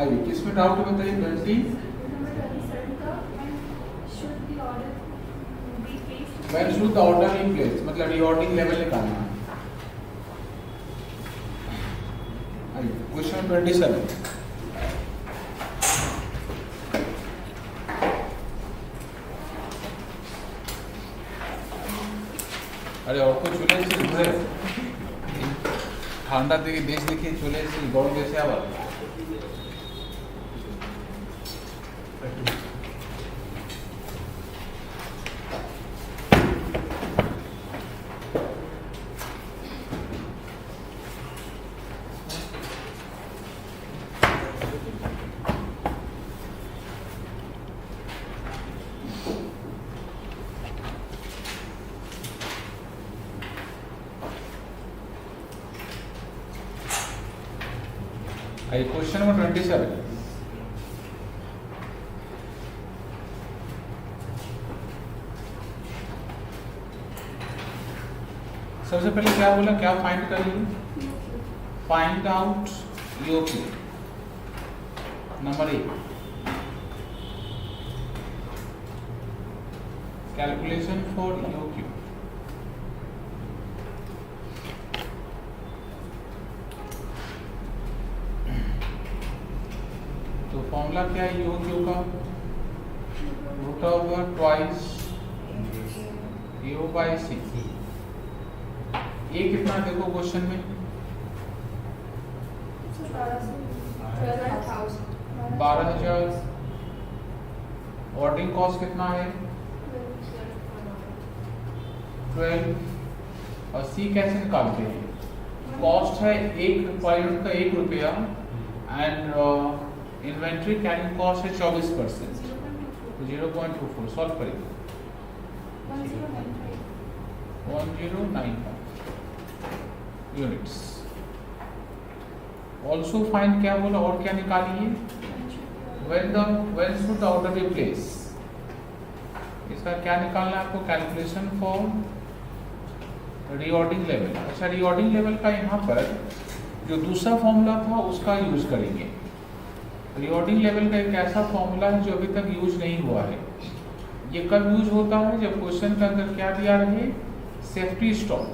आइए किसमें डाउट है बताइए। 20 when should the order be placed, मतलब रीऑर्डरिंग लेवल निकालना है। आइए क्वेश्चन 27। अरे और कुछ चूल्हे से घुरे ঠান্ডা থেকে দেশ দেখে চলে এসেছি, গরম দেশে আবার। आइए क्वेश्चन नंबर 27। सबसे पहले क्या बोला, क्या फाइंड करिए, find out EOQ number 1, calculation for EOQ. तो फॉर्मूला क्या है ईओक्यू का, root over twice A by C. ये कितना देखो क्वेश्चन में 12,000। ऑर्डरिंग कॉस्ट कितना है 12। और सी कैसे निकालते हैं, कॉस्ट है एक पर यूनिट का 1 रुपया एंड इन्वेंट्री कैरिंग कॉस्ट है 24%, 0.24 सॉल्व करिए 1095 यूनिट्स। ऑल्सो फाइंड क्या बोला और क्या निकालिए, when should the order be placed, इसका क्या निकालना है आपको, कैलकुलेशन फॉर रीऑर्डरिंग लेवल। अच्छा रीऑर्डरिंग लेवल का यहाँ पर जो दूसरा फॉर्मूला था उसका यूज करेंगे। रीऑर्डरिंग लेवल का एक ऐसा फॉर्मूला है जो अभी तक यूज नहीं हुआ है। ये कब यूज होता है, जब क्वेश्चन के अंदर क्या दिया रहे, सेफ्टी स्टॉक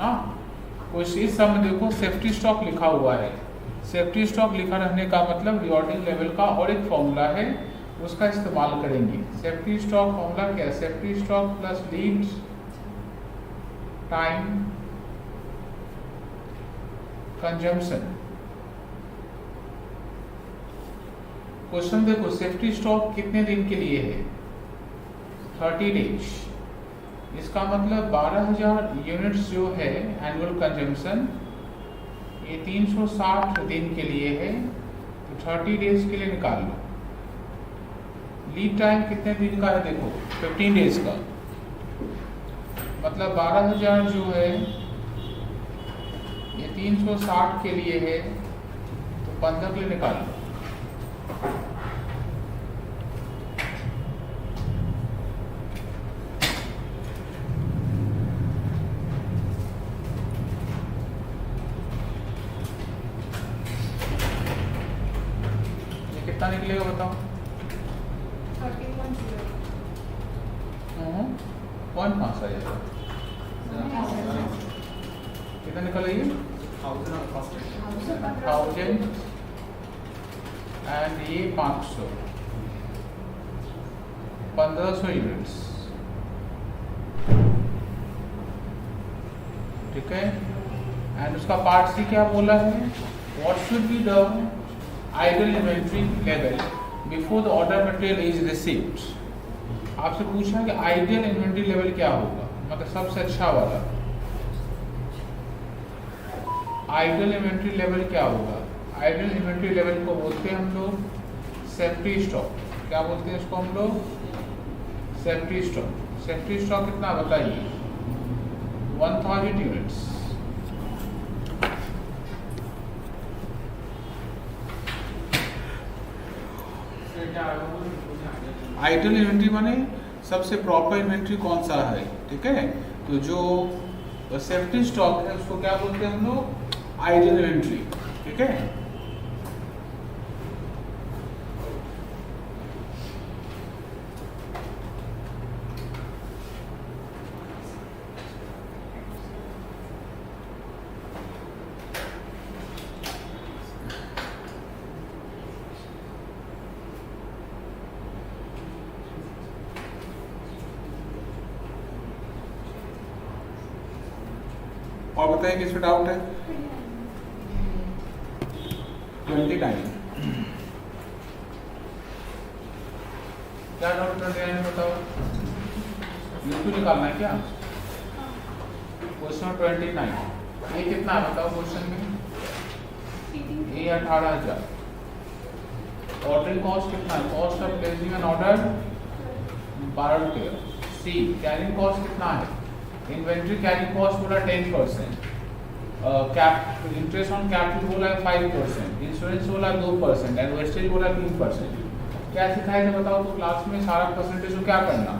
ना। कोई इस समय देखो सेफ्टी स्टॉक लिखा हुआ है, सेफ्टी स्टॉक लिखा रहने का मतलब रीऑर्डरिंग लेवल का और एक फॉर्मूला है उसका इस्तेमाल करेंगे। सेफ्टी स्टॉक फॉर्मूला क्या है, safety stock plus lead time consumption. Question देखो सेफ्टी स्टॉक कितने दिन के लिए है, 30 डेज। इसका मतलब 12,000 यूनिट्स जो है एनुअल कंजम्पशन, ये 360 दिन के लिए है, तो 30 डेज के लिए निकाल लो। लीड टाइम कितने दिन का है देखो 15 डेज का, मतलब 12,000 जो है ये 360 के लिए है, तो 15 के लिए निकाल लो। कितना निकलेगा बताओ, 0.5 आ जाएगा। कितना निकल रही है 1000 एंड ये 500, 1500 यूनिट्स, ठीक है। एंड उसका पार्ट सी क्या बोला है, what should be the ideal inventory level before the order material is received. आपसे पूछा कि आइडियल इन्वेंट्री लेवल क्या होगा, मतलब सबसे अच्छा वाला आइडियल इन्वेंट्री लेवल क्या होगा। आइडियल इन्वेंट्री लेवल को बोलते हैं हम लोग सेफ्टी स्टॉक। क्या बोलते हैं इसको हम लोग, सेफ्टी स्टॉक। सेफ्टी स्टॉक कितना बताइए, 1000 यूनिट्स। आइडियल इन्वेंट्री माने सबसे प्रॉपर इन्वेंट्री कौन सा है, ठीक है। तो जो सेफ्टी स्टॉक है उसको क्या बोलते हैं हम लोग, आइडियल इन्वेंट्री, ठीक है। और बताइए किस पे डाउट है? 29 क्या डाउट कर रहे हैं बताओ? यूक्यू निकालना है क्या? क्वेश्चन 29 ये कितना है बताओ क्वेश्चन में? ये 18,000। ऑर्डरिंग कॉस्ट कितना है? Cost of placing an order 12 रुपये। सी कैरिंग कॉस्ट कितना है? इन्वेंट्री कैरिंग कॉस्ट बोला 10%, इंटरेस्ट ऑन कैपिटल बोला 5%, इंश्योरेंस बोला 2% एंड वेस्टेज बोला 3%। क्या सिखाया था बताओ? तो क्लास में सारा परसेंटेज को क्या करना?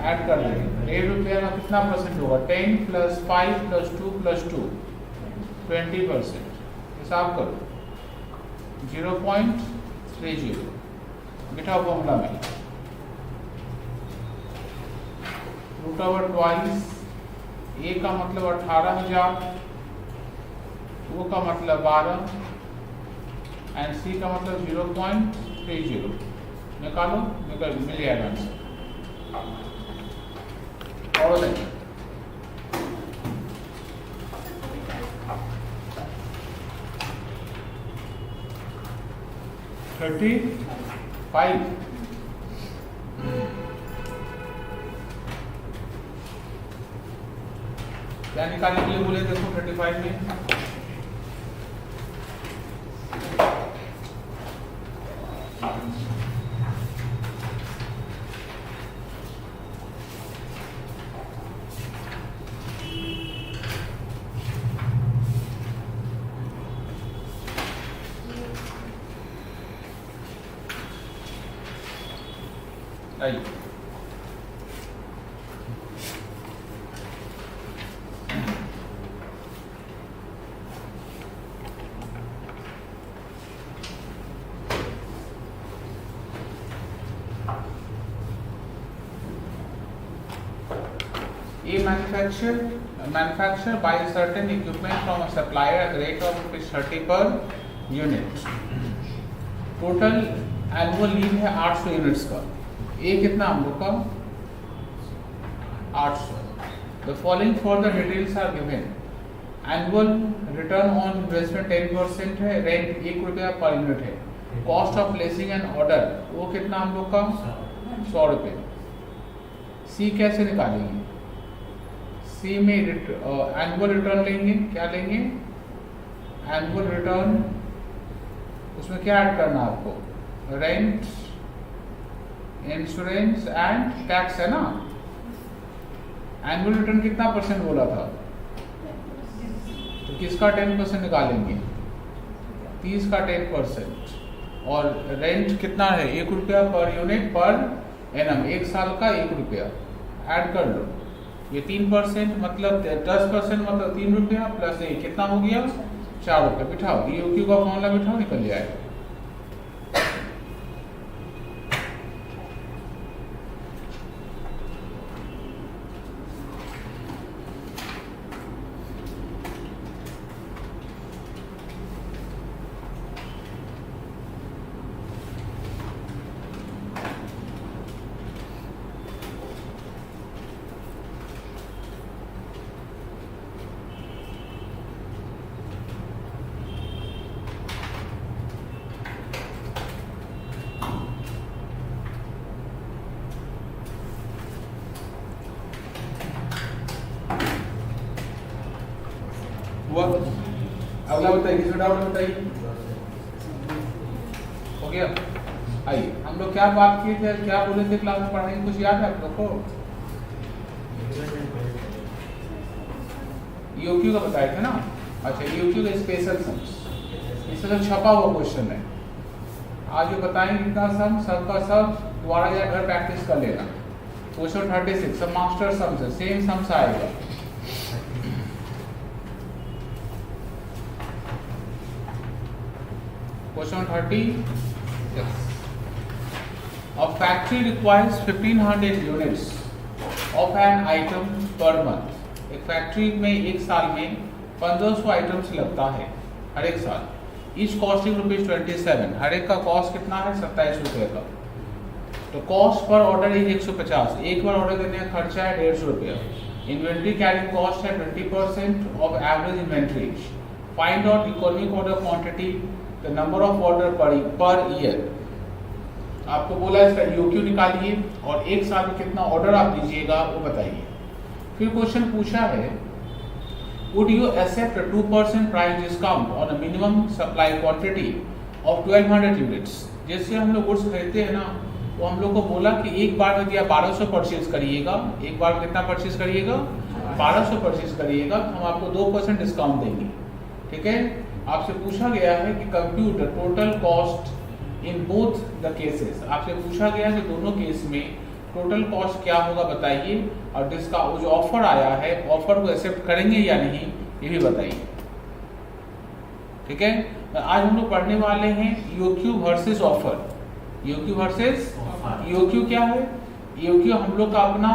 ऐड कर लेंगे। 1 रुपये का कितना परसेंट होगा? 10 + 5 + 2 + 2 20%। हिसाब करो 0.30 बिठाओ फॉर्मूला में। √2 ए का मतलब 18,000, ओ का मतलब 12 एंड सी का मतलब 0.30। निकालो, मिल जाएगा आंसर। और देखिए 35 क्या निकालने के लिए बोले? देखो 35 में आइए manufacture buy certain equipment from a supplier at the rate of ₹30 per unit। Total annual leave है 800 यूनिट्स का। ए कितना हम लोग का? 800। The following for the details are given. Annual return on investment 10% है, रेंट 1 रुपया पर यूनिट है। Cost of placing an order वो कितना हम लोग का? 100 रुपये। सी कैसे निकालेंगे? सी में एनुअल रिटर्न लेंगे। क्या लेंगे? एनुअल रिटर्न, उसमें क्या ऐड करना है आपको? रेंट, इंश्योरेंस एंड टैक्स है ना। एनुअल रिटर्न कितना परसेंट बोला था? तो किसका 10% निकालेंगे? 30 का 10%। और रेंट कितना है? 1 रुपया पर यूनिट पर एनम, 1 साल का 1 रुपया। ऐड कर लो, ये 3% मतलब 10% मतलब 3 रुपया प्लस 1 कितना हो गया? 4 रुपये। बिठाओ ईओक्यू का फॉर्मूला, बिठाओ, निकल जाएगा। अगला बताइए, किसमें डाउट बताइए? हो गया। आइए, हम लोग क्या बात किए थे, क्या बोले थे क्लास में पढ़ने? कुछ याद है आप लोग को? ईओक्यू का बताए थे ना। अच्छा, ईओक्यू का स्पेशल सम्स, इससे तो छपा हुआ क्वेश्चन है। आज जो बताएंगे कितना सम, सबका सब दोबारा जाकर घर प्रैक्टिस कर लेना। क्वेश्चन 36 सब मास्टर सम्स है, सेम सम्स आएगा। Question 36. A factory requires 1500 units of an item per month. एक फैक्ट्री में एक साल में 1500 आइटम्स लगता है हर एक साल। Each costing ₹27। हर एक का कॉस्ट कितना है? 27 रुपये का। तो कॉस्ट पर ऑर्डर है 150। एक बार ऑर्डर देने का खर्चा है 150 रुपया। इन्वेंट्री कैरिंग कॉस्ट है 20% of average inventory. Find out economic order quantity, the number of order per year. आपको बोला इसका ईओक्यू निकालिए और एक साल में कितना ऑर्डर आप दीजिएगा वो बताइए। फिर क्वेश्चन पूछा है would you accept 2% price discount on a minimum supply quantity of 1200 units. जैसे हम लोग गुड्स खरीदते हैं ना, तो हम लोग को बोला कि एक बार में दिया 1200 परचेज करिएगा, एक बार कितना परचेज करिएगा 1200 परचेज करिएगा, हम आपको 2% डिस्काउंट देंगे। ठीक है, आपसे पूछा गया है कि compute total cost in both the cases. आपसे पूछा गया कि दोनों केस में टोटल कॉस्ट क्या होगा बताइए, और जिसका जो ऑफर आया है ऑफर को एक्सेप्ट करेंगे या नहीं ये भी बताइए। ठीक है, आज हम लोग पढ़ने वाले हैं EOQ versus offer. EOQ versus EOQ क्या है? ईओक्यू हम लोग का अपना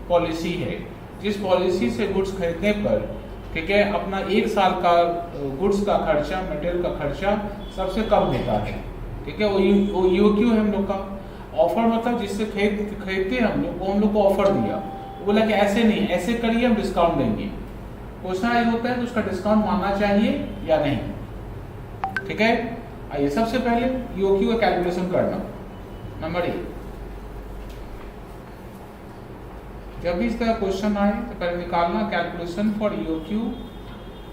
पॉलिसी है, जिस पॉलिसी से गुड्स खरीदने पर ठीक है अपना एक साल का गुड्स का खर्चा, मटेरियल का खर्चा सबसे कम होता है। ठीक है, वो ईओक्यू है हम लोग का। ऑफर मतलब जिससे खरीदते हैं हम लोग, वो हम लोग को ऑफर दिया, वो बोला कि ऐसे नहीं, ऐसे करिए हम डिस्काउंट देंगे। क्वेश्चन ये होता है कि उसका डिस्काउंट मानना चाहिए या नहीं। ठीक है, आइए सबसे पहले ईओक्यू का कैलकुलेशन करना। नंबर 1, जब भी इस तरह क्वेश्चन आए तो पहले निकालना कैलकुलेशन फॉर ईओक्यू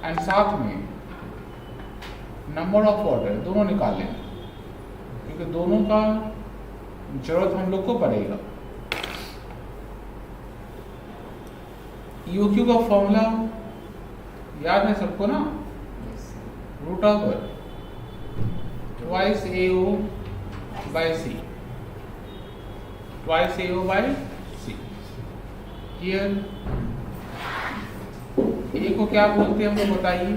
एंड साथ में नंबर ऑफ ऑर्डर दोनों निकाल लें, क्योंकि दोनों का जरूरत हम लोग को पड़ेगा। ईओक्यू का फॉर्मूला याद है सबको ना, root over twice AO by C, twice AO by C। Here A को क्या बोलते हैं हम लोग बताइए?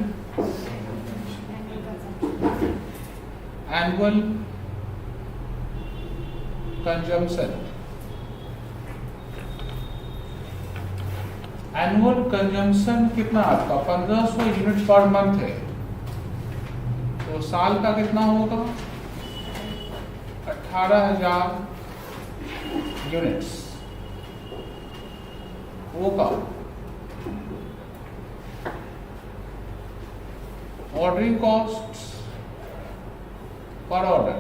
Annual consumption. एनुअल कंजम्पशन कितना आपका 1500 यूनिट पर मंथ है, तो साल का कितना होगा 18,000 यूनिट्स होगा। ऑर्डरिंग कॉस्ट पर ऑर्डर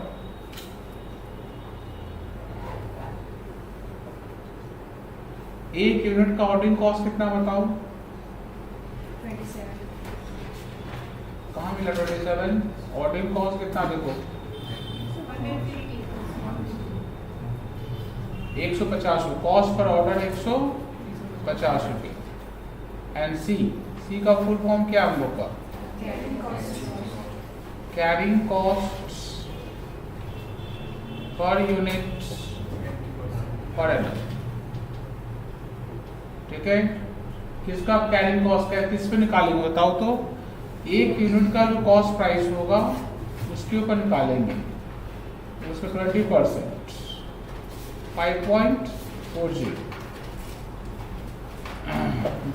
एक यूनिट का ऑर्डरिंग कॉस्ट कितना बताओ? 27। कहाँ मिला 27? ऑर्डरिंग कॉस्ट कितना देखो 150 रुपये। कॉस्ट पर ऑर्डर 150 रुपये। एंड सी का फुल फॉर्म क्या हम लोग का? Carrying cost per unit per annum. ठीक है, किसका कैरिंग कॉस्ट है, किस पे निकालेंगे बताओ तो? एक यूनिट का जो कॉस्ट प्राइस होगा उसके ऊपर निकालेंगे, उसका 20% 5.40।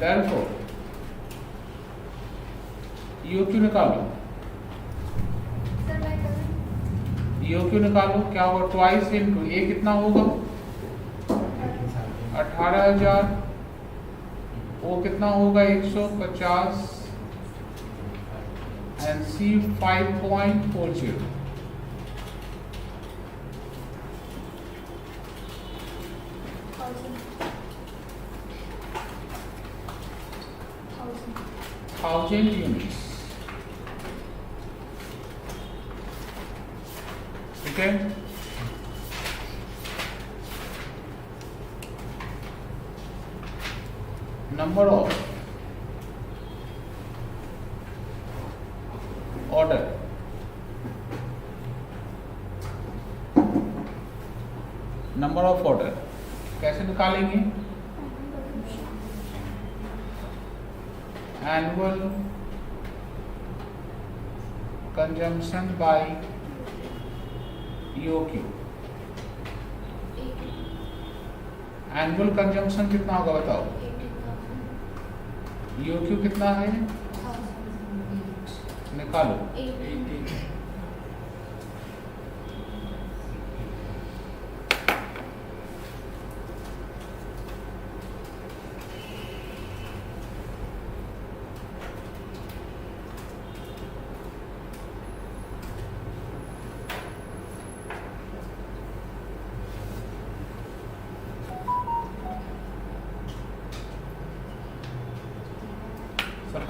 Therefore ईओक्यू निकालो, ईओक्यू निकालो क्या होगा? ट्वाइस इंटू ए कितना होगा 18,000, वो कितना होगा 150 एंड सी 5.40। Thousand units. ठीक है, number of order number of order कैसे निकालेंगे? Annual consumption by EOQ. Annual consumption कितना होगा बताओ? ईओक्यू कितना है निकालो।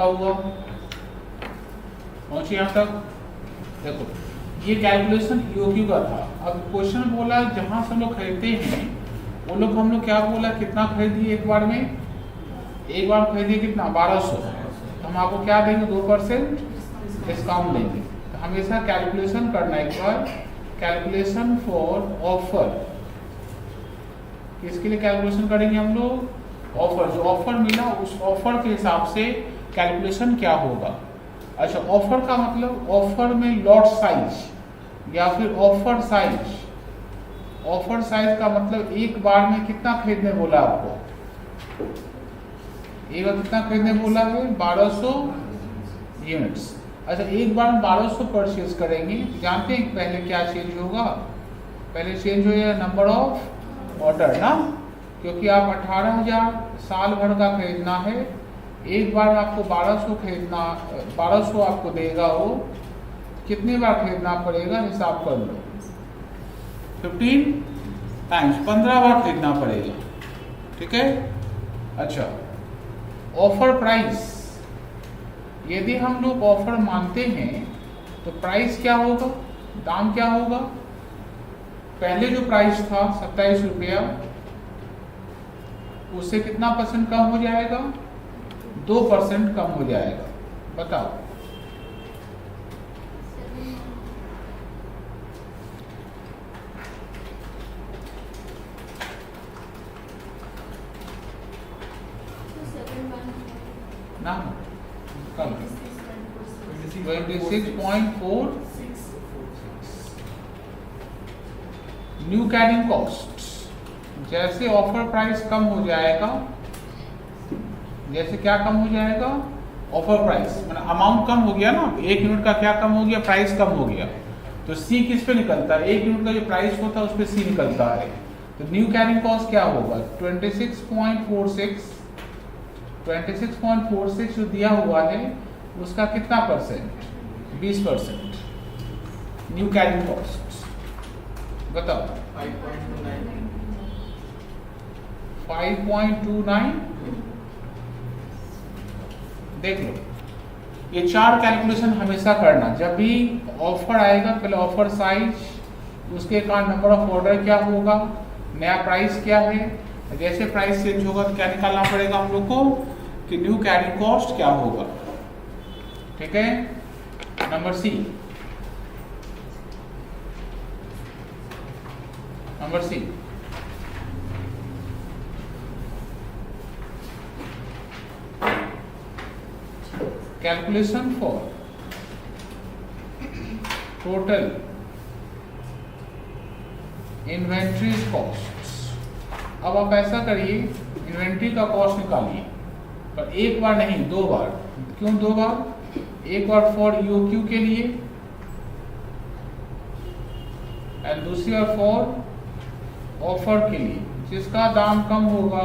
का हुआ, पहुंचे यहाँ तक। देखो ये कैलकुलेशन ईओक्यू का था। अब क्वेश्चन बोला जहां से हम लोग खरीदते हैं वो लोग हम लोग क्या बोला, कितना खरीदिए एक बार में, एक बार खरीदिए कितना 1200, तो हम आपको क्या देंगे 2% डिस्काउंट देंगे। तो हमेशा कैलकुलेशन करना एक बार, कैलकुलेशन फॉर ऑफर, किसके लिए कैलकुलेशन करेंगे हम लोग, ऑफर, जो ऑफर मिला उस ऑफर के हिसाब से कैलकुलेशन क्या होगा। अच्छा ऑफर का मतलब ऑफर में लॉट साइज या फिर ऑफर साइज, ऑफर साइज का मतलब एक बार में कितना खरीदने बोला आपको, एक बार कितना खरीदने बोला है 1200 यूनिट्स। अच्छा एक बार 1200 परचेज करेंगे, जानते हैं पहले क्या चेंज होगा, पहले चेंज हो जाएगा नंबर ऑफ ऑर्डर ना, क्योंकि आप 18,000 साल भर का खरीदना है, एक बार आपको 1200 खरीदना, 1200 आपको देगा वो, कितनी बार खरीदना पड़ेगा हिसाब कर लो, 15 टाइम्स 15 बार खरीदना पड़ेगा, ठीक है। अच्छा ऑफर प्राइस, यदि हम लोग ऑफर मानते हैं तो प्राइस क्या होगा, दाम क्या होगा, पहले जो प्राइस था 27 रुपया उससे कितना परसेंट कम हो जाएगा, 2% कम हो जाएगा, बताओ। ना कम 26.4 न्यू कैरिंग कॉस्ट, जैसे ऑफर प्राइस कम हो जाएगा, जैसे क्या कम हो जाएगा, ऑफर प्राइस मतलब अमाउंट कम हो गया ना, एक यूनिट का क्या कम हो गया, प्राइस कम हो गया, तो सी किस पे निकलता है, एक यूनिट का जो प्राइस होता है उस पे सी निकलता है। तो न्यू कैरिंग कॉस्ट क्या होगा 26.46 जो दिया हुआ है उसका कितना परसेंट, 20% न्यू कैरिंग कॉस्ट, बताओ 5.29। देख लो ये 4 कैलकुलेशन हमेशा करना, जब भी ऑफर आएगा पहले ऑफर साइज, उसके कारण नंबर ऑफ ऑर्डर क्या होगा, नया प्राइस क्या है, जैसे प्राइस चेंज होगा तो क्या निकालना पड़ेगा हम लोग को कि न्यू कैरिंग कॉस्ट क्या होगा, ठीक है। Number C, number C calculation for total inventory cost. अब आप ऐसा करिए इन्वेंट्री का कॉस्ट निकालिए, पर एक बार नहीं 2 बार, क्यों 2 बार, एक बार फॉर ईओक्यू के लिए एंड दूसरी बार फॉर ऑफर के लिए, जिसका दाम कम होगा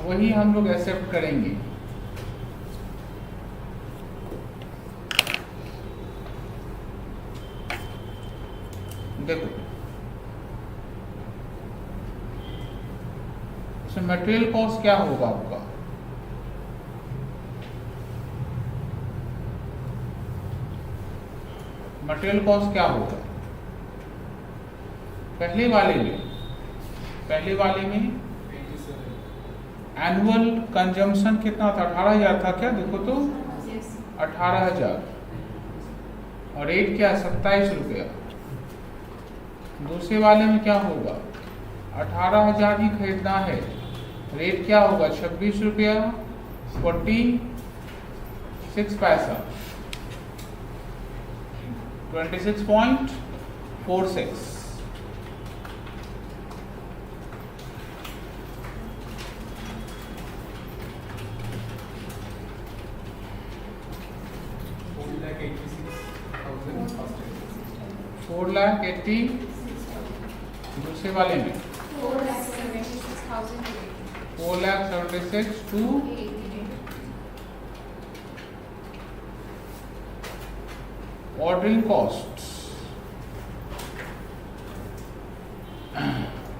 वही हम लोग एक्सेप्ट करेंगे। देखो इसमें मटेरियल कॉस्ट क्या होगा आपका, मटेरियल कॉस्ट क्या होगा, पहले वाले में एनुअल कंजम्पशन कितना था, 18,000 था क्या, देखो तो 18,000 और रेट क्या 27 रुपया। दूसरे वाले में क्या होगा, 18,000 ही खरीदना है, रेट क्या होगा 26 रुपया 46 पैसा, 26.46। $4,80,000 दूसरे वाले में 4,76,000 टू ऑर्डरिंग कॉस्ट।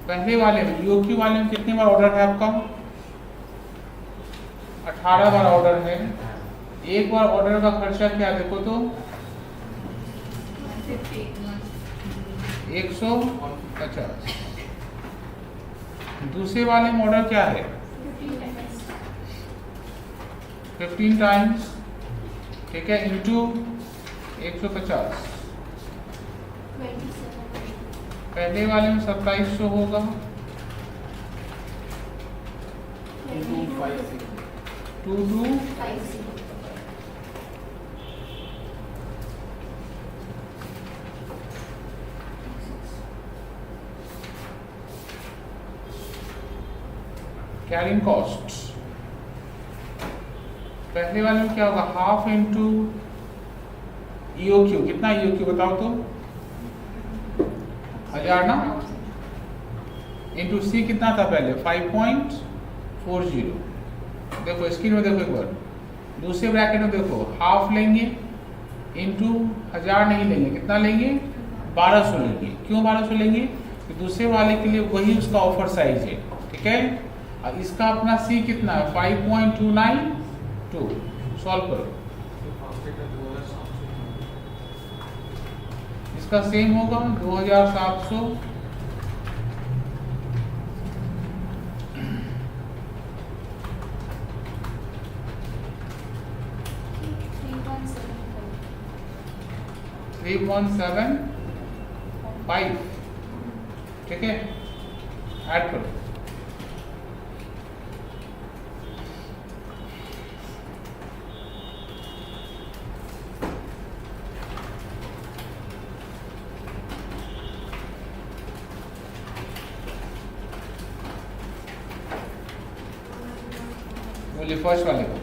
पहले वाले में ईओक्यू वाले में कितनी बार ऑर्डर है आपका, 18 बार ऑर्डर है, एक बार ऑर्डर का खर्चा क्या देखो तो 150। दूसरे वाले में ऑर्डर क्या है 15 टाइम्स, ठीक है, इंटू 150। पहले वाले में 2700 होगा, 2250। कैरिंग कॉस्ट पहले वाले में क्या होगा, हाफ इंटू ईओक्यू, कितना ईओक्यू बताओ तो 1000 ना, इंटू सी कितना था पहले 5.40। देखो स्क्रीन में देखो एक बार, दूसरे ब्रैकेट में देखो हाफ लेंगे इंटू 1000 नहीं लेंगे, कितना लेंगे 1200 लेंगे। क्यों 1200 लेंगे, कि दूसरे वाले के लिए वही उसका ऑफर साइज है, ठीक है। और इसका अपना सी कितना है 5.292। सॉल्व करो, इसका सेम होगा 2700 3175, ठीक है। ऐड करो, बोलिए फर्स्ट वाले को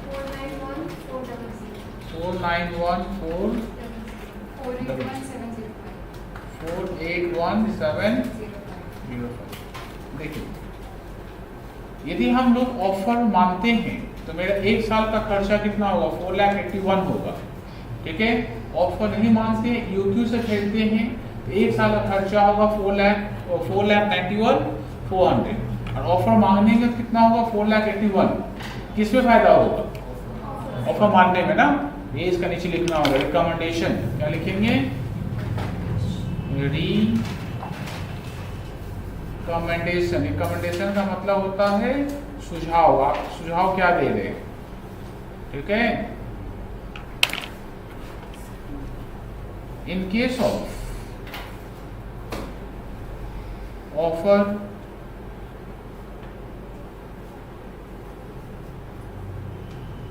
491,481,705। देखिए, यदि हम लोग ऑफर मानते हैं तो मेरा एक साल का खर्चा कितना होगा 4,81,000 होगा, ठीक है। ऑफर नहीं मानते, यूक्यू से खरीदते हैं तो एक साल का खर्चा होगा 4,91,400। और ऑफर मांगने का कितना होगा 4,81,000। किसमें फायदा होगा, ऑफर मानने में ना। ये इसका नीचे लिखना होगा रिकमेंडेशन, क्या लिखेंगे रिकमेंडेशन। रिकमेंडेशन का मतलब होता है सुझाव, आप सुझाव क्या दे रहे हैं, ठीक है। In case of offer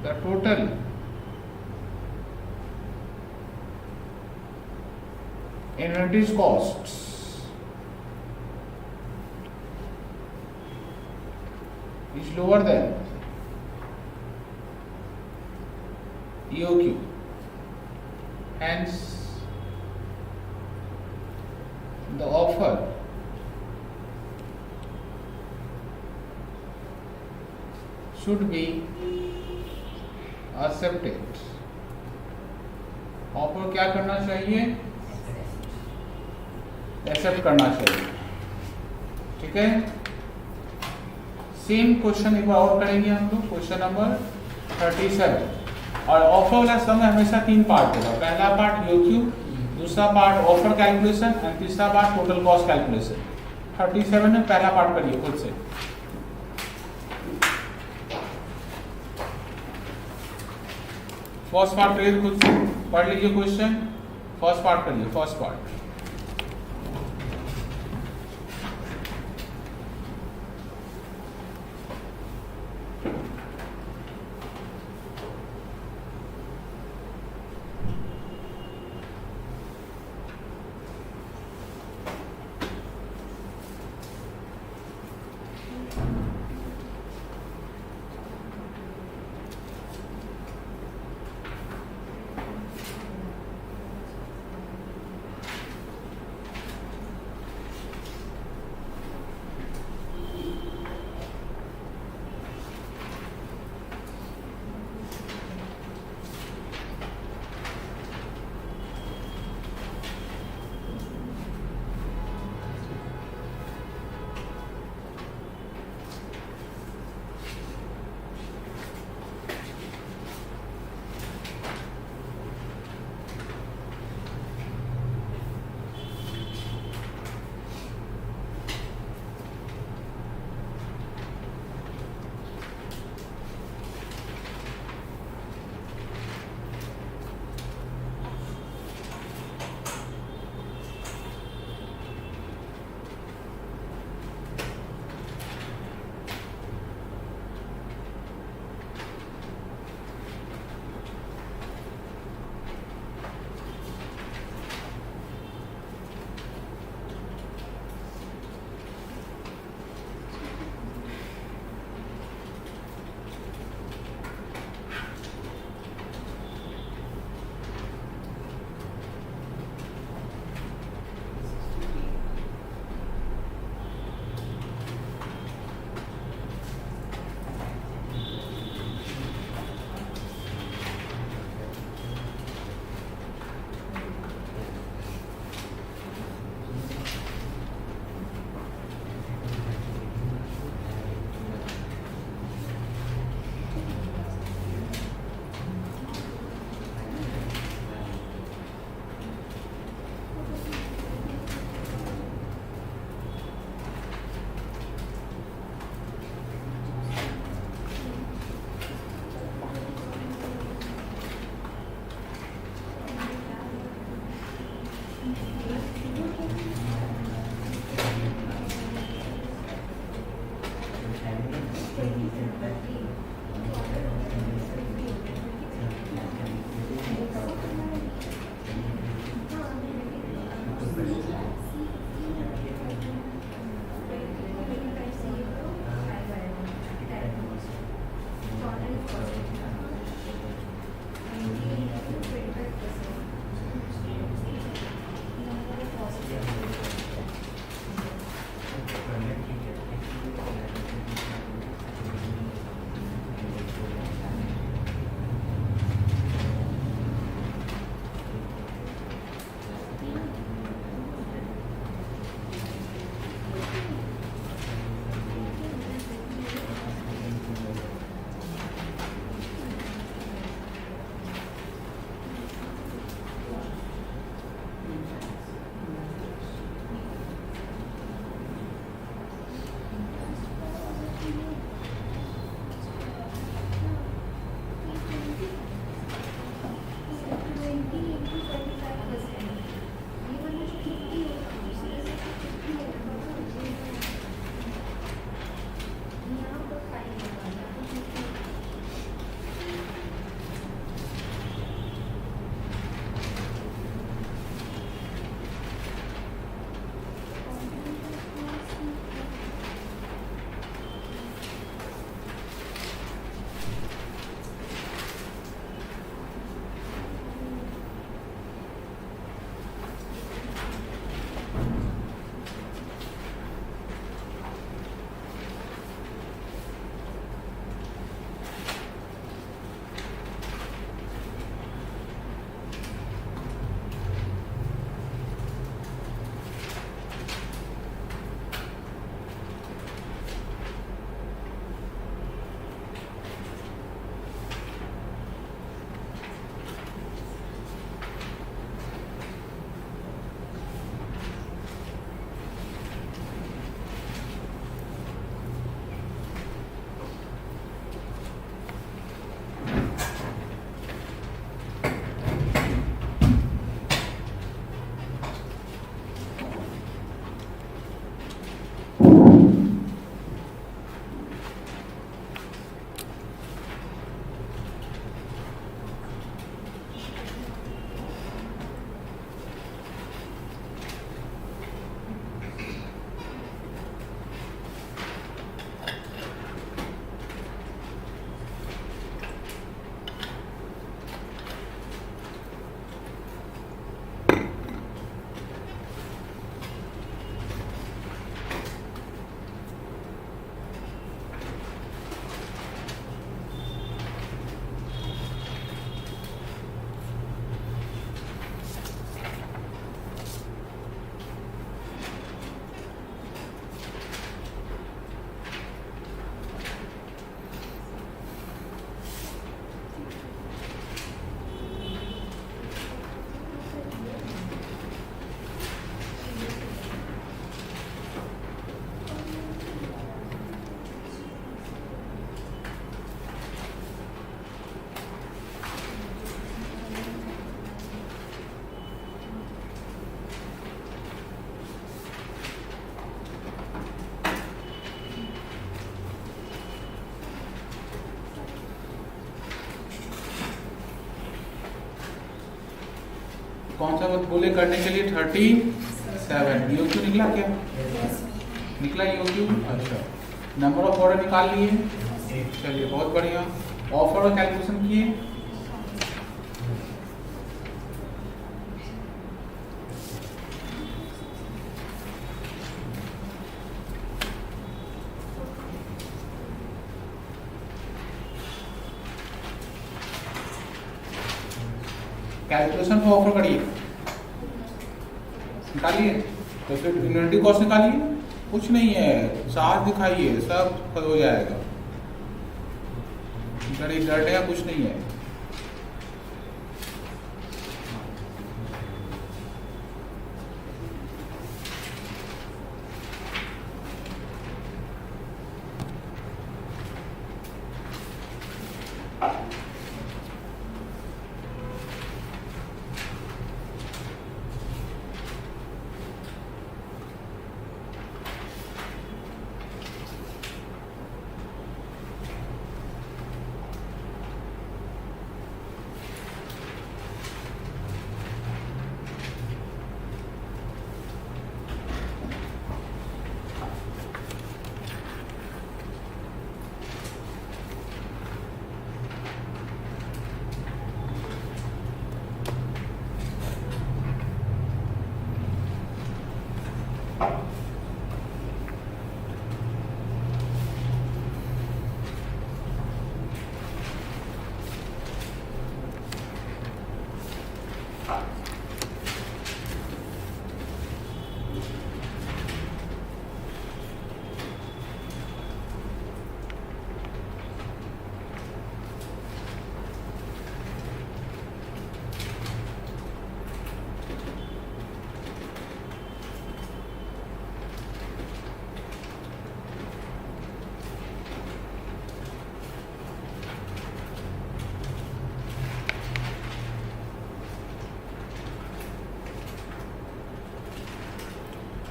the total inventory costs is lower than EOQ, hence the offer should be accepted। Offer क्या करना चाहिए, एक्सेप्ट करना चाहिए, ठीक है। सेम क्वेश्चन एक बार और करेंगे हम लोग, क्वेश्चन नंबर 37। और ऑफर वाला समय हमेशा 3 पार्ट होगा, पहला पार्ट ईओक्यू, दूसरा पार्ट ऑफर कैलकुलेशन और तीसरा पार्ट टोटल कॉस्ट कैलकुलेशन। 37 में पहला पार्ट करिए खुद से। फर्स्ट पार्ट करिए खुद से, पढ़ लीजिए क्वेश्चन, फर्स्ट पार्ट करिए, फर्स्ट पार्ट। कौन सा बात बोले करने के लिए 37 यो क्यू निकला क्या? निकला यो क्यू। अच्छा, नंबर ऑफ ऑर्डर निकाल लिए, चलिए बहुत बढ़िया। ऑफ ऑर्डर कैलकुलेशन किए, कैलकुलेशन को ऑफर करिए, निकालिए। तो फिर इन्वेंटरी कॉस्ट निकालिए, कुछ नहीं है, साथ दिखाइए, सब हो जाएगा। डर है कुछ नहीं है।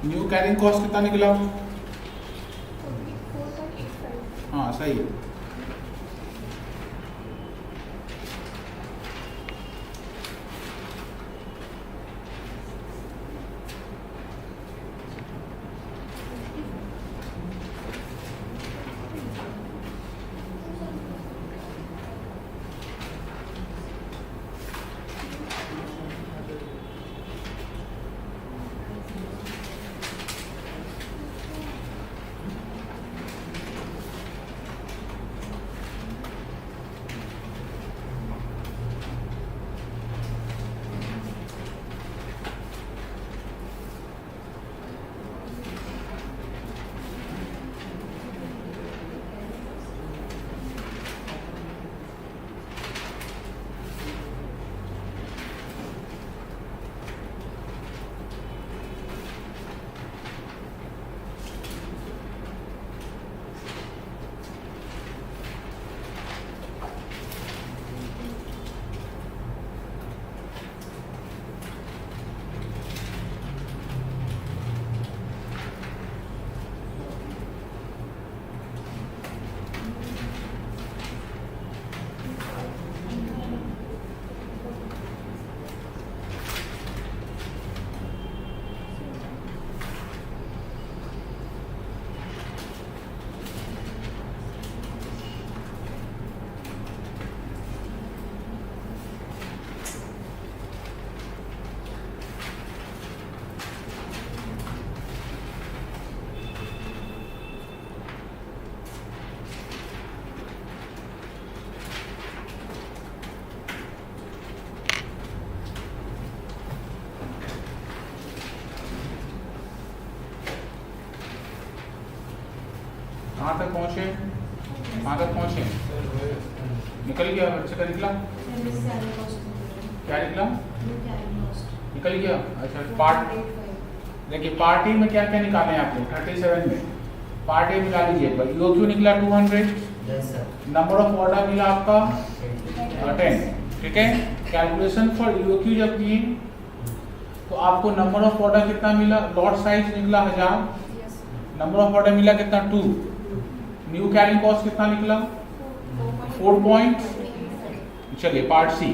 न्यू कैरिंग कॉस्ट कितना निकला? हाँ सही है। कहाँ तक पहुँचे? कहाँ तक पहुँचे? निकल गया बच्चे का निकला? क्या निकला? निकल गया। अच्छा पार्ट देखिए पार्ट ए में क्या क्या निकाले हैं आपने 37 में। पार्ट ए मिला लीजिए एक बार। ईओक्यू निकला 200। नंबर ऑफ ऑर्डर मिला आपका 10। ठीक है। कैलकुलेशन फॉर ईओक्यू जब किए तो आपको नंबर ऑफ ऑर्डर कितना मिला? लॉट साइज निकला 1000। नंबर ऑफ ऑर्डर मिला कितना? 2। न्यू कैरिंग कॉस्ट कितना निकला? 4 पॉइंट। चलिए पार्ट सी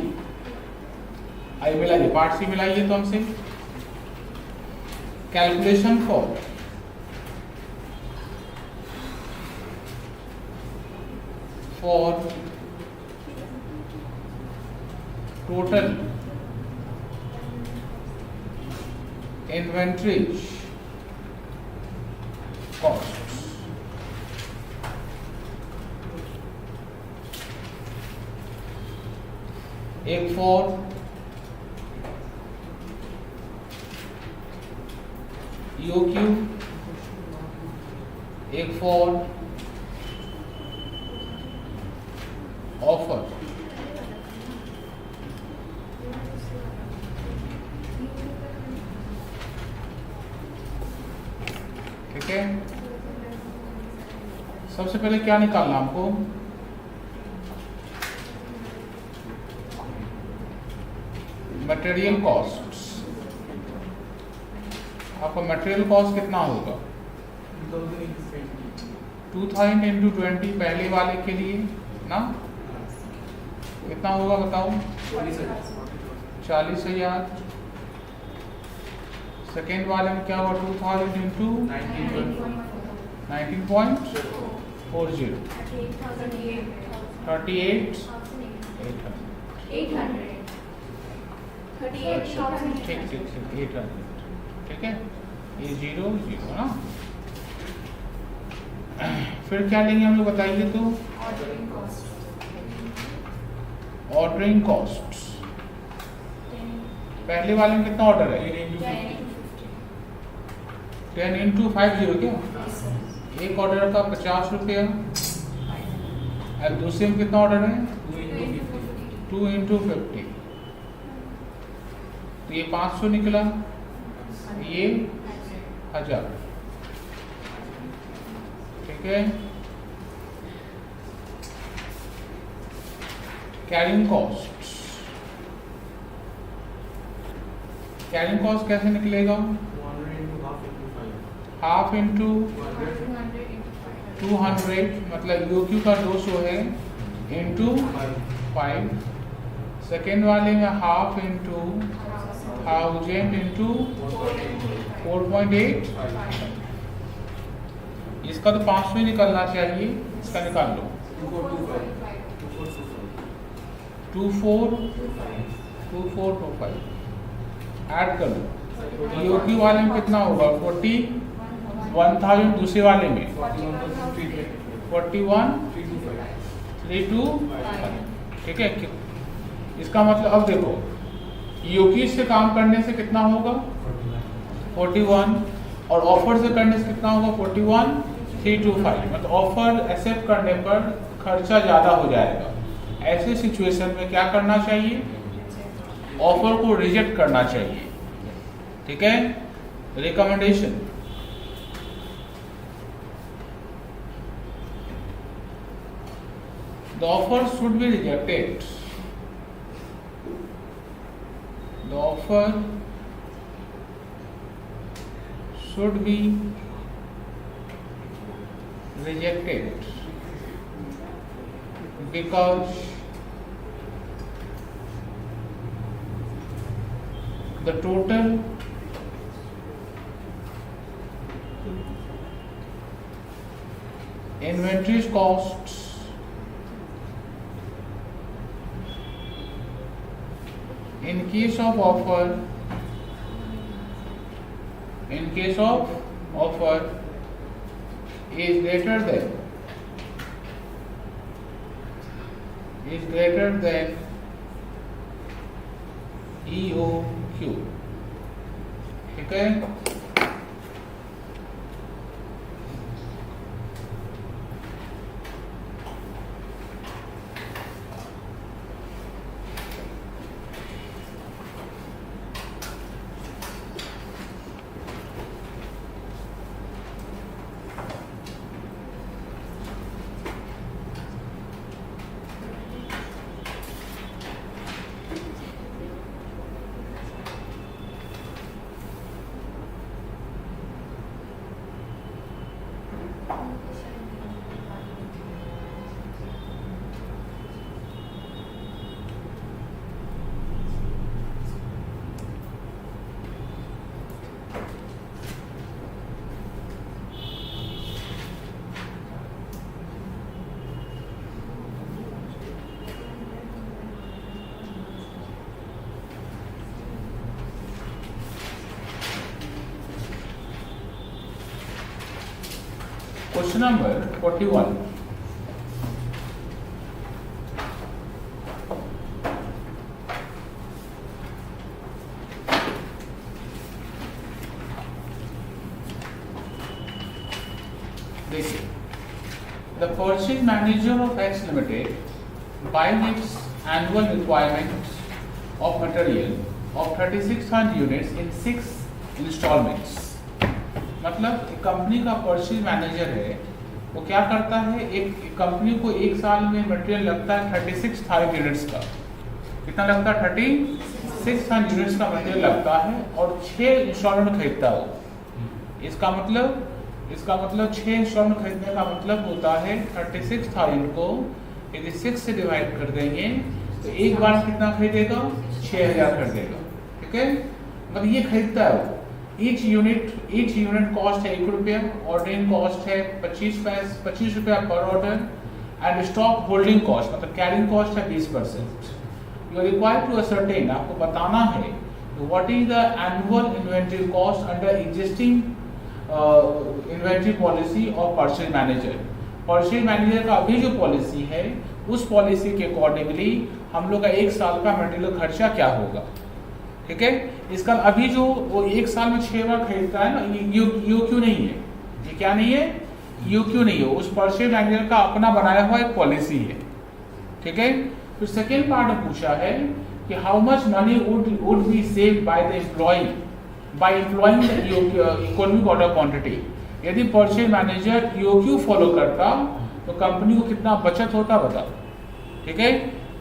आइए मिलाइए। पार्ट सी मिलाइए तो हमसे। Calculation for total inventories cost. एक फॉर ईओक्यू, एक फॉर ऑफर। ठीक है। सबसे पहले क्या निकालना हमको? Material cost. आपका मटेरियल कॉस्ट कितना होगा? 2000 इंटू 20 पहले वाले के लिए ना कितना होगा बताओ? 40,000। सेकेंड वाले में क्या हुआ? 2000 इंटू 19.40 38,800। ठीक 800। ठीक है। ये 0 0 ना। फिर क्या लेंगे हम लोग बताइए तो? Ordering cost. पहले वाले में कितना ऑर्डर है? 10 इंटू 50 क्या? एक ऑर्डर का 50 रुपया। और दूसरे में कितना ऑर्डर है? 2 इंटू 50। तो ये 500 निकला, ये 1000। ठीक है। Carrying cost. कैरिंग कॉस्ट कैसे निकलेगा? हाफ इंटू 200 मतलब यू क्यू का 200 है इंटू 5। सेकेंड वाले में हाफ इंटू 1000 इंटू 4.8। इसका तो 500 ही निकलना चाहिए, इसका निकाल लो। 2425 ऐड कर लो। ईओक्यू वाले में कितना होगा 41,000, दूसरे वाले में 41,325। ठीक है, इसका मतलब अब देखो ईओक्यू से काम करने से कितना होगा 41 और ऑफर से करने से कितना होगा 41,325। मतलब ऑफर एक्सेप्ट करने पर खर्चा ज़्यादा हो जाएगा। ऐसे सिचुएशन में क्या करना चाहिए, ऑफर को रिजेक्ट करना चाहिए। ठीक है, recommendation the offer should be rejected. The offer should be rejected because the total inventory costs in case of offer is greater than EOQ। ठीक है, क्वेश्चन नंबर 41। देखिए, the purchase manager of X limited buying its annual requirement of material of 36,000 units in 6 installments. मतलब company का purchase manager है, वो क्या करता है, एक कंपनी को एक साल में मटेरियल लगता है 36,000 यूनिट्स का। कितना लगता है 36,000 यूनिट्स का मटेरियल लगता है और 6 इंस्टॉलमेंट खरीदता है वो। इसका मतलब 6 इंस्टॉलमेंट खरीदने का मतलब होता है 36,000 को यदि 6 से डिवाइड कर देंगे तो एक बार कितना खरीदेगा 6,000 खरीदेगा। ठीक है, मतलब ये खरीदता है वो। ईच यूनिट कॉस्ट है 1 रुपया, ऑर्डरिंग कॉस्ट है 25 रुपया पर order and stock holding cost मतलब कैरिंग कॉस्ट है 20%। You are required to ascertain, आपको बताना है what is the annual inventory cost under existing inventory policy of purchase manager. Purchase manager का अभी जो पॉलिसी है उस पॉलिसी के अकॉर्डिंगली हम लोग का एक साल का मटेरियल खर्चा क्या होगा। ठीक है, इसका अभी जो वो एक साल में 6 बार खरीदता है ना, ये यूक्यू नहीं है। ये क्या नहीं है, यूक्यू नहीं है, उस परचेज मैनेजर का अपना बनाया हुआ एक पॉलिसी है। ठीक है, फिर सेकेंड पार्ट में पूछा है कि how much money would be saved by the employee by employing the economic order quantity. यदि परचेज मैनेजर ईओक्यू फॉलो करता तो कंपनी को कितना बचत होता बताओ। ठीक है,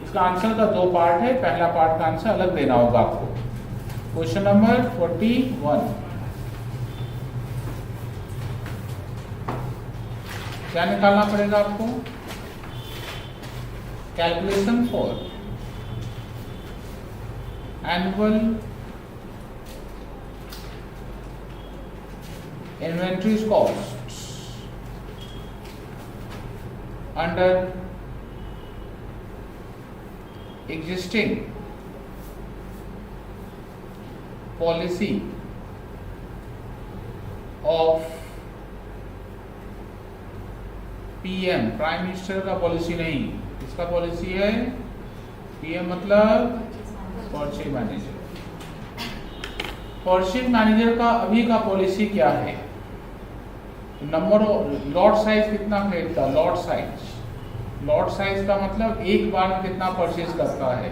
इसका आंसर का 2 पार्ट है, पहला पार्ट का आंसर अलग देना होगा आपको। Question number 41। क्या निकालना पड़ेगा आपको? Calculation for annual inventory cost under existing policy of PM, prime minister का पॉलिसी नहीं, इसका पॉलिसी है PM मतलब परचेज मैनेजर। परचेज मैनेजर का अभी का पॉलिसी क्या है? नंबर लॉट साइज कितना खरीदता? लॉट साइज का मतलब एक बार में कितना परचेज करता है,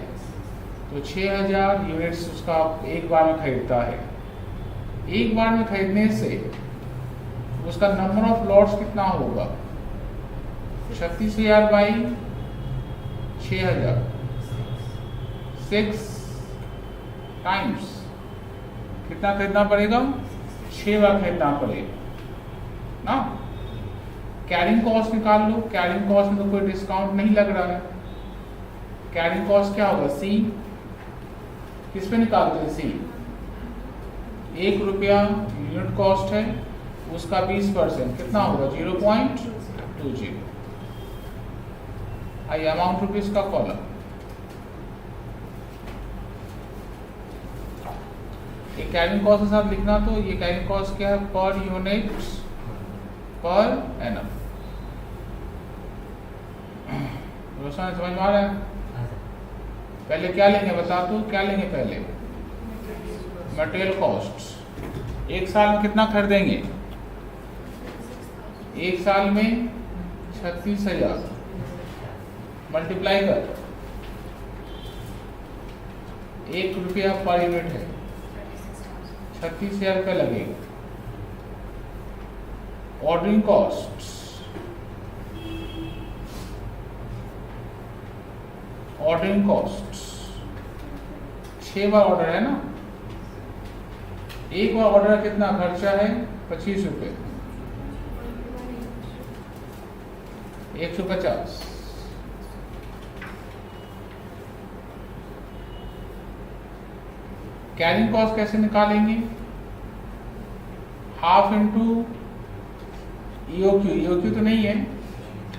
तो 6000 यूनिट्स उसका एक बार में खरीदता है। एक बार में खरीदने से उसका नंबर ऑफ लॉट्स कितना होगा? 36,000 बाई 6000, 6 टाइम्स कितना खरीदना पड़ेगा? 6 बार खरीदना पड़ेगा ना। कैरिंग कॉस्ट निकाल लो। कैरिंग कॉस्ट में तो कोई डिस्काउंट नहीं लग रहा है। कैरिंग कॉस्ट क्या होगा? सी। किस पे निकालते हैं? सी। 1 रुपया यूनिट कॉस्ट है, उसका 20% कितना होगा? 0.20। आई अमाउंट रुपीज का कॉलम। ये कैरिंग कॉस्ट के साथ लिखना, तो ये कैरिंग कॉस्ट क्या है? Per unit per annum. रोशन समझ में आ रहा है? पहले क्या लेंगे बता दो, क्या लेंगे पहले? Material cost. एक साल में कितना खरीदेंगे? एक साल में 36,000 मल्टीप्लाई कर 1 रुपया पर यूनिट है, 36,000 रुपया लगेगा। ऑर्डरिंग कॉस्ट, ऑर्डरिंग कॉस्ट 6 बार ऑर्डर है ना। एक बार ऑर्डर कितना खर्चा है? 25 रुपये, 150। कैरिंग कॉस्ट कैसे निकालेंगे? Half into EOQ. ईओक्यू तो नहीं है,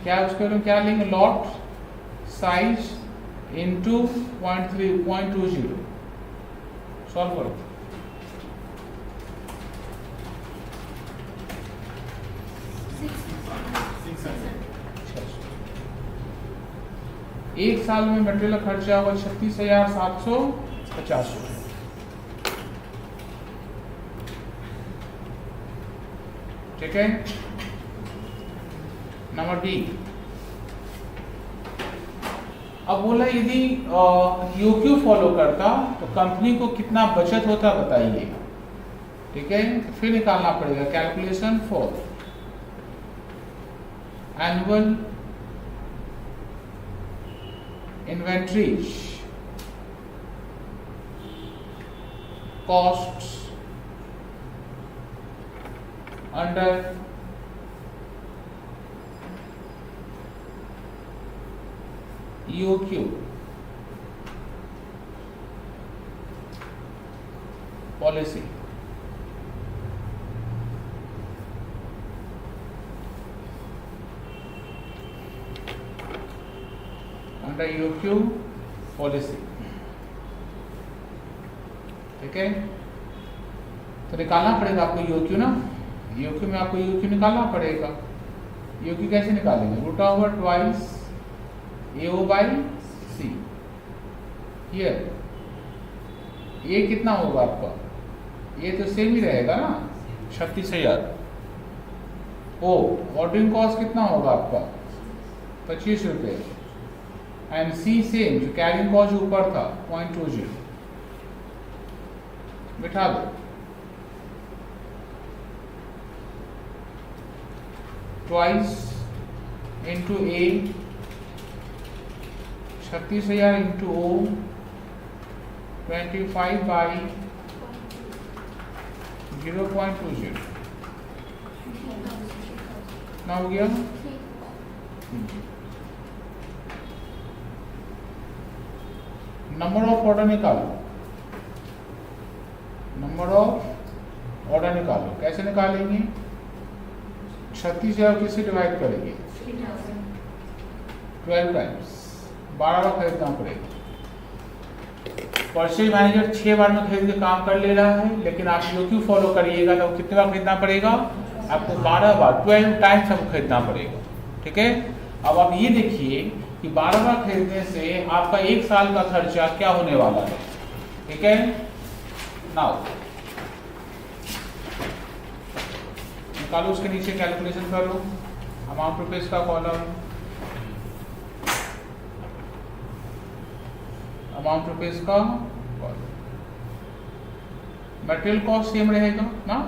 क्या उसके लिए क्या लेंगे? Lot size into 0.20। सॉल्व करो। एक साल में मटेरियल खर्चा होगा 36,750 रुपये। ठीक है। Number D. अब बोला यदि यूक्यू फॉलो करता तो कंपनी को कितना बचत होता बताइए। ठीक है, तो फिर निकालना पड़ेगा calculation for annual inventories costs under EOQ policy। Under EOQ policy. ठीक है, तो निकालना पड़ेगा आपको EOQ ना। EOQ में आपको EOQ निकालना पड़ेगा। EOQ कैसे निकालेंगे? Root over twice AO by C। ये कितना होगा आपका? ये तो सेम ही रहेगा ना, 36,000। ओ ऑर्डरिंग कॉस्ट कितना होगा आपका? 25 रुपये। एंड C सेम, जो कैरिंग कॉस्ट ऊपर था 0.20। बिठा दो। Twice into A, 36,000 into O, 25 by 0.20 कितना हो गया? नंबर ऑफ ऑर्डर निकालो, नंबर ऑफ ऑर्डर निकालो। कैसे निकालेंगे? 36,000 किससे डिवाइड करेंगे? 12 टाइम्स 12 बार खरीदना पड़ेगा। परचेज मैनेजर 6 बार में खरीद के काम कर ले रहा है, लेकिन आप यूक्यू फॉलो करिएगा तो कितने बार खरीदना पड़ेगा? आपको 12 बार 12 टाइम्स आपको खरीदना पड़ेगा। ठीक है, अब आप ये देखिए कि 12 बार खरीदने से आपका 1 साल का खर्चा क्या होने वाला है। ठीक है, नाउ निकालो, उसके नीचे कैलकुलेशन करो, अमाउंट रुपीज का कॉलम, अमाउंट रुपीज का कॉलम। मटेरियल कॉस्ट सेम रहेगा ना,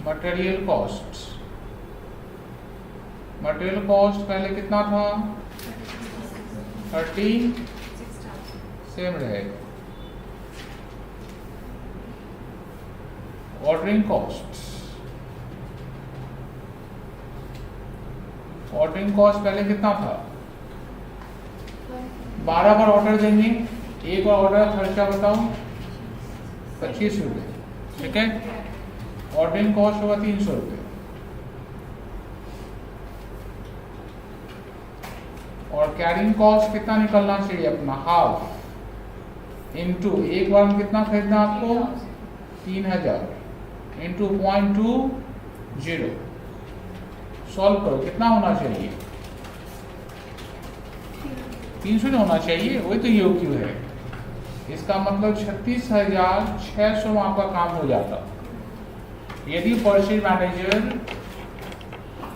मटेरियल कॉस्ट, मटेरियल कॉस्ट पहले कितना था? 30 सेम रहेगा। ऑर्डरिंग कॉस्ट, ऑर्डरिंग कॉस्ट पहले कितना था? 12 बार ऑर्डर देंगे, एक बार ऑर्डर खर्चा बताओ 25 रुपये। ठीक है, ऑर्डरिंग कॉस्ट होगा 300 रुपये। और कैरिंग कॉस्ट कितना निकलना चाहिए अपना? हाफ इंटू एक बार में कितना खरीदना आपको? 3000 इंटू 0.20। सॉल्व करो, कितना होना चाहिए? 300 होना चाहिए, वही तो यूक्यू है। इसका मतलब 36,600 में आपका काम हो जाता। यदि परचेज मैनेजर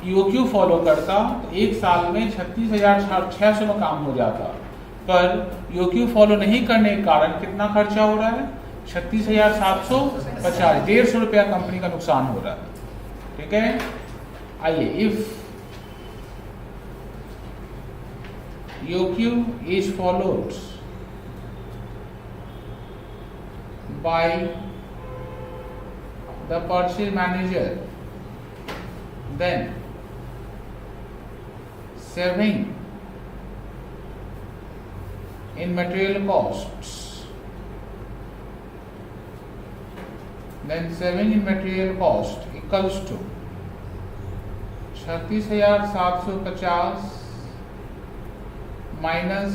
यूक्यू फॉलो करता तो 1 साल में 36,600 में काम हो जाता, पर यूक्यू फॉलो नहीं करने के कारण कितना खर्चा हो रहा है? 36,750, 150 रुपया कंपनी का नुकसान हो रहा है। ठीक है, आइए, if EOQ is followed by the purchase manager, then saving in material costs, then saving in material cost equals to 36,750 minus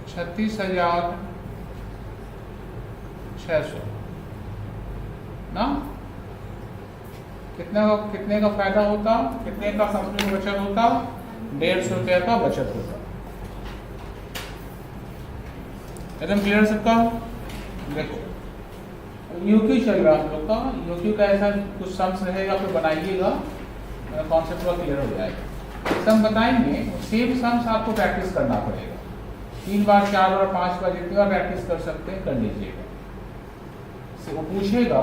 36,600 ना, कितने का फायदा होता? कितने का कंपनी को बचत होता? 150 रुपया का बचत होता। एकदम क्लियर सबका? देखो, यूक्यू चल रहा है हम लोग का। यूक्यू का ऐसा कुछ सम्स रहेगा, फिर बनाइएगा, कॉन्सेप्ट का क्लियर हो जाएगा। सम बताएंगे, सेम सम्स आपको प्रैक्टिस करना पड़ेगा। 3 बार 4 बार 5 बार जितनी बार प्रैक्टिस कर सकते हैं कर लीजिएगा। वो पूछेगा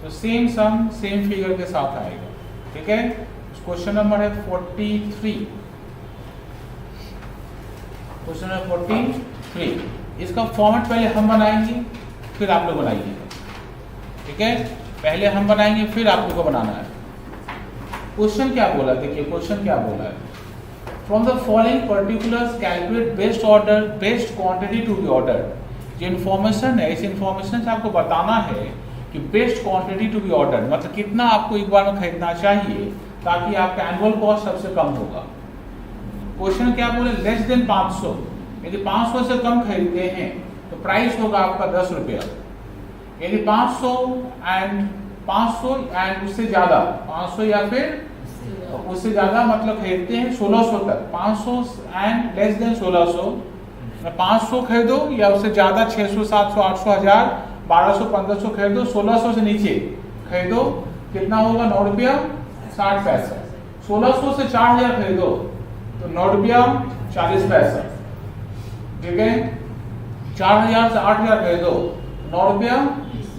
तो सेम सम सेम फिगर के साथ आएगा। ठीक है, क्वेश्चन नंबर है 43। क्वेश्चन नंबर 43, इसका फॉर्मेट पहले हम बनाएंगे फिर आप लोग बनाइएगा। ठीक है, पहले हम बनाएंगे फिर आप लोग को बनाना है। क्वेश्चन क्या बोला, देखिए क्वेश्चन क्या बोला है। From the following particulars calculate best order, best quantity to be order. जो इन्फॉर्मेशन है, इस इन्फॉर्मेशन से आपको बताना है कि best quantity to be order मतलब कितना आपको एक बार में खरीदना चाहिए ताकि आपका एनुअल कॉस्ट सबसे कम होगा। क्वेश्चन क्या बोले, लेस देन 500। यदि 500 से कम खरीदते हैं तो प्राइस होगा आपका 10 रुपया। यदि 500 एंड उससे ज्यादा, 500 या फिर उससे ज्यादा मतलब खरीदते हैं 1600 तक, 500 एंड लेस देन 1600, 500 खरीदो या उससे ज्यादा 600, 700, 800, 1000, 1200, 1500 खरीदो, 1600 से नीचे खरीदो, कितना होगा? 9 रुपया 60 पैसा। 1600 से 4000 खरीदो तो 9 रुपया 40 पैसा। ठीक है, 4000 से 8000 खरीदो 9 रुपया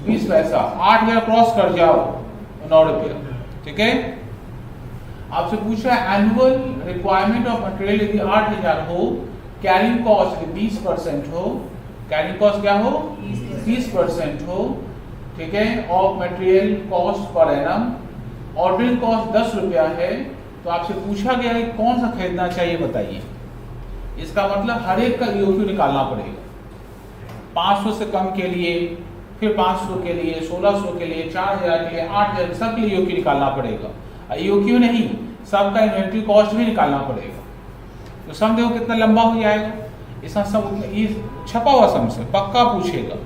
20 पैसा। 8000 क्रॉस कर जाओ तो 9 रुपया। ठीक है, आपसे पूछा एनुअल रिक्वायरमेंट ऑफ मटेरियल यदि 8000 हो, कैरिंग कॉस्ट 20% हो, कैरिंग कॉस्ट क्या हो? 20% हो। ठीक है, of material cost per annum. Ordering cost 10 रुपया है, तो आपसे पूछा गया है कौन सा खरीदना चाहिए बताइए। इसका मतलब हर एक का ईओक्यू निकालना पड़ेगा। 500 से कम के लिए, फिर 500 के लिए, 1600 के लिए, 4000 के लिए, 8000, सब के लिए ईओक्यू निकालना पड़ेगा। ईओक्यू नहीं, सबका इन्वेंट्री कॉस्ट भी निकालना पड़ेगा। तो सम देखो कितना लंबा हो जाएगा। इसका सम ये छपा हुआ सम से पक्का पूछेगा,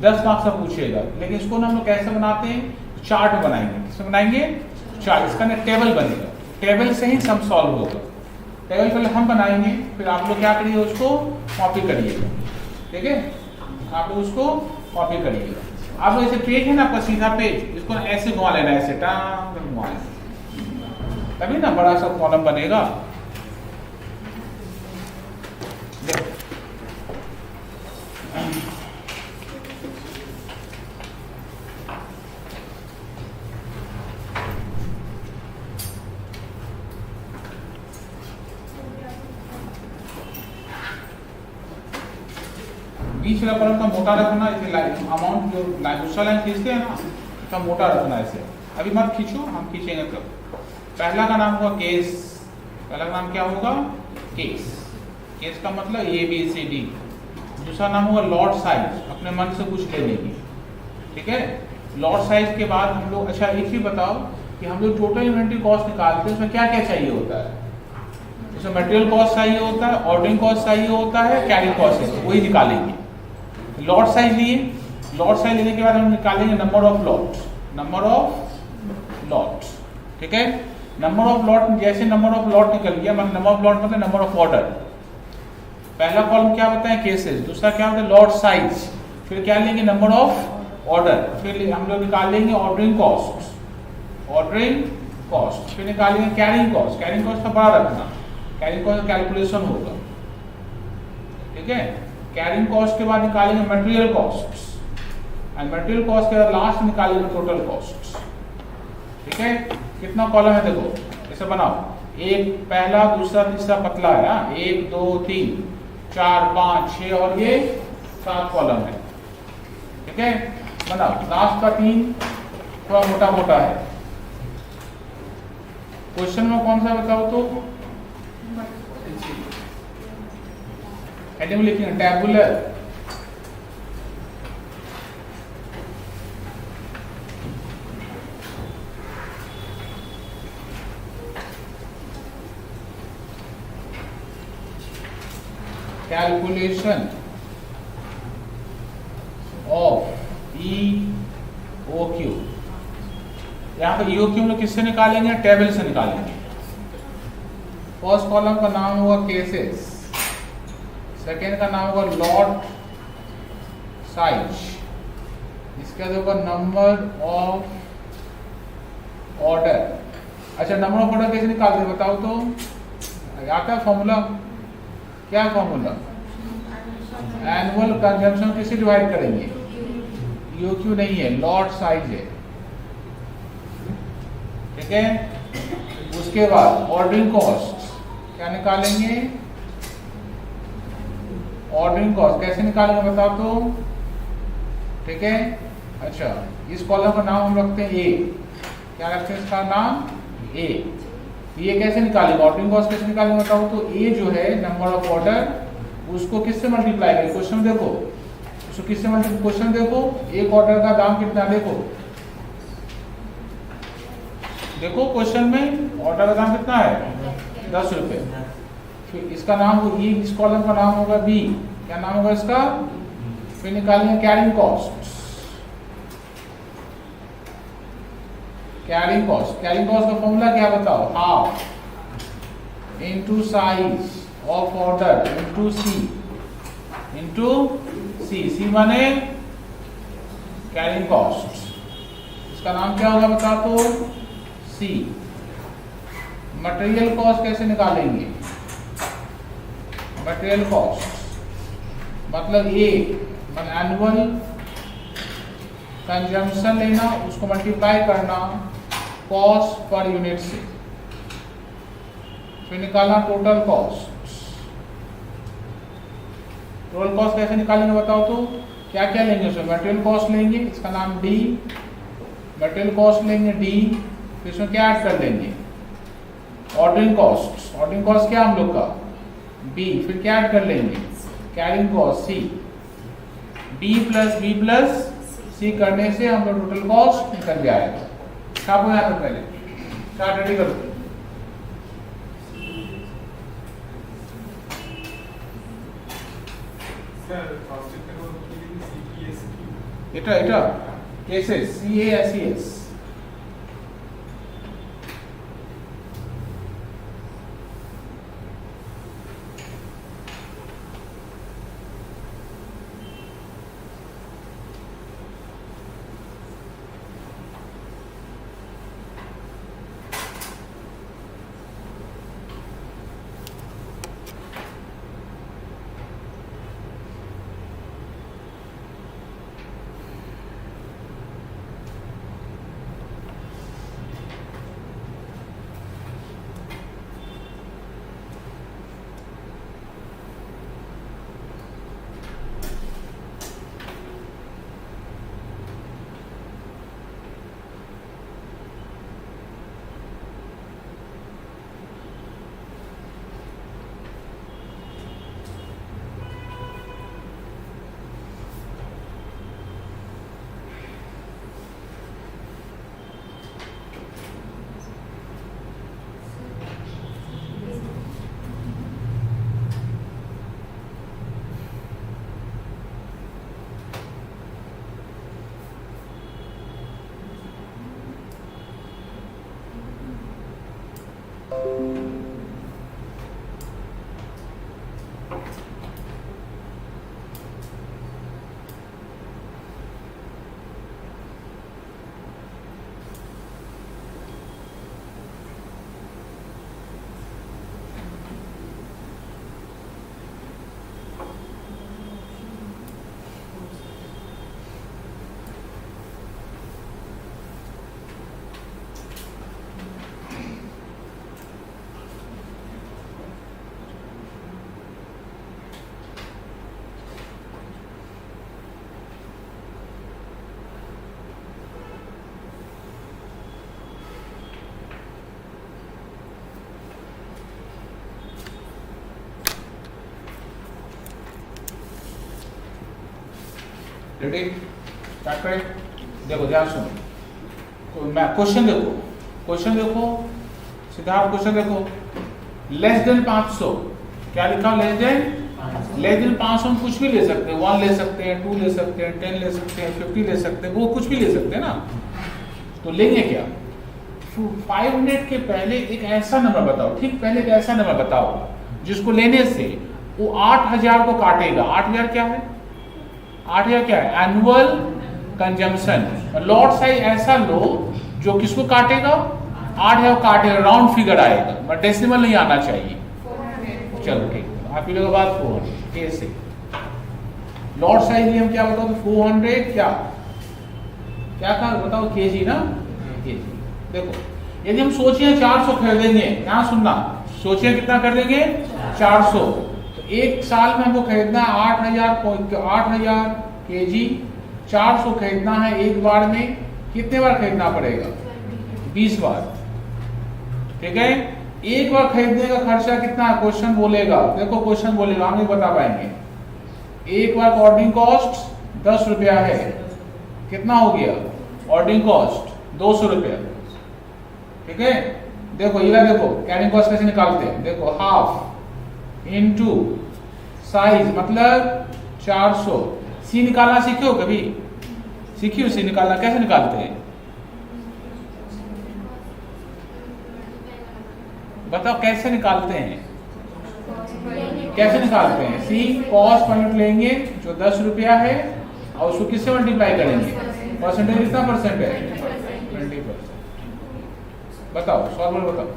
10 मार्क्स से पूछेगा। लेकिन इसको ना हम लोग कैसे बनाते हैं, चार्ट बनाएंगे। किससे बनाएंगे, चार्ट। इसका ना टेबल बनेगा, टेबल से ही सम सॉल्व होगा। टेबल पहले हम बनाएंगे, फिर आप लोग क्या करिए, उसको कॉपी करिएगा। ठीक है, आप लोग उसको कॉपी करिएगा। आप लोग ऐसे पेज है ना आपका सीधा पेज, इसको ऐसे घुमा लेना, ऐसे टांग घुमा लेना, तभी ना बड़ा सा कॉलम बनेगा। बीच वाला कॉलम का मोटा रखना, इसे अमाउंट जो दूसरा लाइन खींचते हैं ना, इसका मोटा रखना ऐसे। अभी मत खींचो, हम खींचेंगे तब। पहला का नाम होगा केस। पहला का नाम क्या होगा, केस। केस का मतलब ABCD। दूसरा नाम होगा लॉट साइज, अपने मन से कुछ ले लेंगे। ठीक है, लॉट साइज के बाद हम लोग, अच्छा एक ही बताओ कि हम लोग टोटल इन्वेंट्री कॉस्ट निकालते हैं, उसमें क्या क्या चाहिए होता है। उसमें मटेरियल कॉस्ट चाहिए होता है, ऑर्डरिंग कॉस्ट चाहिए होता है, कैरिंग कॉस्ट चाहिए, वही निकालेंगे। लॉट साइज लिए, लॉट साइज लेने के बाद हम निकालेंगे number of lot, number of lot. ठीक है, नंबर ऑफ लॉट, जैसे नंबर ऑफ लॉट निकल गया, मतलब नंबर ऑफ लॉट मतलब नंबर ऑफ ऑर्डर। पहला कॉलम क्या बताएं, केसेस। दूसरा क्या होता है, लॉट साइज। फिर क्या लेंगे, नंबर ऑफ ऑर्डर। फिर हम लोग निकाल लेंगे ऑर्डरिंग कॉस्ट, ऑर्डरिंग कॉस्ट। फिर निकालेंगे कैरिंग कॉस्ट। कैरिंग कॉस्ट का बड़ा रखना, कैरिंग कॉस्ट कैलकुलेशन होगा। ठीक है, कैरिंग कॉस्ट के बाद निकालेंगे material cost, and material cost के बाद लास्ट निकालेंगे टोटल कॉस्ट। ठीक है, कितना कॉलम है देखो, इसे बनाओ। एक पहला, दूसरा, तीसरा पतला है, 1 2 3 4 5 6 और ये 7 कॉलम है। ठीक है, बनाओ। लास्ट का 3 थोड़ा मोटा मोटा है। क्वेश्चन में कौन सा बताओ तो, हेडिंग में लिखेंगे टैबुलर। Calculation of EOQ। यहाँ पे EOQ में किससे निकालेंगे, टेबल से निकालेंगे। फर्स्ट कॉलम का नाम होगा केसेस, सेकेंड का नाम होगा लॉट साइज, इसके बाद होगा नंबर ऑफ ऑर्डर। अच्छा, नंबर ऑफ ऑर्डर कैसे निकालते हैं बताओ तो, क्या फॉर्मूला, क्या फॉर्मूला, एनुअल कंजम्पशन किसे डिवाइड करेंगे, EOQ नहीं है, लॉट साइज है। ठीक है, उसके बाद ऑर्डरिंग कॉस्ट क्या निकालेंगे, ऑर्डरिंग कॉस्ट कैसे निकालेंगे बताओ तो। ठीक है, अच्छा इस कॉलम का नाम हम रखते हैं A। क्या रखते हैं इसका नाम, A। ये कैसे निकालेंगे, ऑर्डरिंग कॉस्ट कैसे निकालेंगे बताओ तो। A जो है नंबर ऑफ ऑर्डर, उसको किससे मल्टीप्लाई करें, क्वेश्चन देखो, उसको किससे मल्टीप्लाई, क्वेश्चन देखो, एक ऑर्डर का दाम कितना, देखो देखो क्वेश्चन में ऑर्डर का दाम कितना है, 10 रुपए। फिर इसका नाम हो, इस कॉलम का नाम होगा B। क्या नाम होगा इसका, फिर निकालेंगे carrying cost. Carrying cost, carrying cost का फॉर्मूला क्या बताओ, half into size of order into C माने कैरिंग कॉस्ट। इसका नाम क्या होगा बता तो, C। मटेरियल कॉस्ट कैसे निकालेंगे, मटेरियल कॉस्ट मतलब A, एनुअल कंजम्पशन लेना, उसको मल्टीप्लाई करना कॉस्ट पर यूनिट से, फिर निकालना टोटल कॉस्ट। टोटल कॉस्ट कैसे निकालेंगे बताओ तो, क्या क्या लेंगे उसमें, मटेरियल कॉस्ट लेंगे, इसका नाम D, मटेरियल कॉस्ट लेंगे D, फिर इसमें क्या ऐड कर देंगे, ऑर्डरिंग कॉस्ट क्या हम लोग का बी, फिर क्या ऐड कर लेंगे कैरिंग कॉस्ट सी, बी प्लस सी करने से हम लोग टोटल कॉस्ट निकल जाएगा। छापो यहाँ पे पहले चार्ट रेडी करो। এটা কেসেস CASES रेडी स्टार्ट करें। देखो ध्यान सुनो, क्वेश्चन देखो सिद्धार्थ, क्वेश्चन देखो लेस देन 500 क्या लिखा, लेस देन 500 हम कुछ भी ले सकते हैं, 1 ले सकते हैं, 2 ले सकते हैं, 10 ले सकते हैं, 50 ले सकते हैं, वो कुछ भी ले सकते हैं ना। तो लेंगे क्या 500 के पहले एक ऐसा नंबर बताओ, ठीक पहले एक ऐसा नंबर बताओ जिसको लेने से वो 8000 को काटेगा। 8000 क्या है, 8000 क्या है एनुअल कंजम्पशन। लॉट साइज ऐसा लो जो किसको काटेगा 8000 काटेगा, राउंड फिगर आएगा, बट डेसिमल नहीं आना चाहिए। चलो ठीक, आप लोगों के बाद 400 कैसे लॉट साइज लिए हम क्या बताओ 400 क्या कहा बताओ केजी ना, केजी। देखो यदि हम सोचिए 400 खरीदेंगे, यहाँ सुनना, सोचिए कितना कर देंगे 400, तो एक साल में हमको खरीदना है 8000 केजी, 400 खरीदना है एक बार में, कितने बार खरीदना पड़ेगा 20 बार, ठीक है। एक बार खरीदने का खर्चा कितना है क्वेश्चन बोलेगा, देखो क्वेश्चन बोलेगा, हम नहीं बता पाएंगे। एक बार ऑर्डरिंग कॉस्ट 10 रुपया है, कितना हो गया ऑर्डरिंग कॉस्ट 200 रुपया, ठीक है। देखो ये देखो कैरिंग कॉस्ट कैसे निकालते हैं, देखो हाफ इनटू साइज मतलब 400। सी निकालना सीखे हो कभी, सीखी हो सी निकालना, कैसे निकालते हैं बताओ, कैसे निकालते हैं, कैसे निकालते हैं। सी कॉस्ट पर यूनिट लेंगे जो 10 रुपया है और उसको किससे मल्टीप्लाई करेंगे, परसेंटेज कितना परसेंट है 20%। बताओ सॉल्वर बताओ।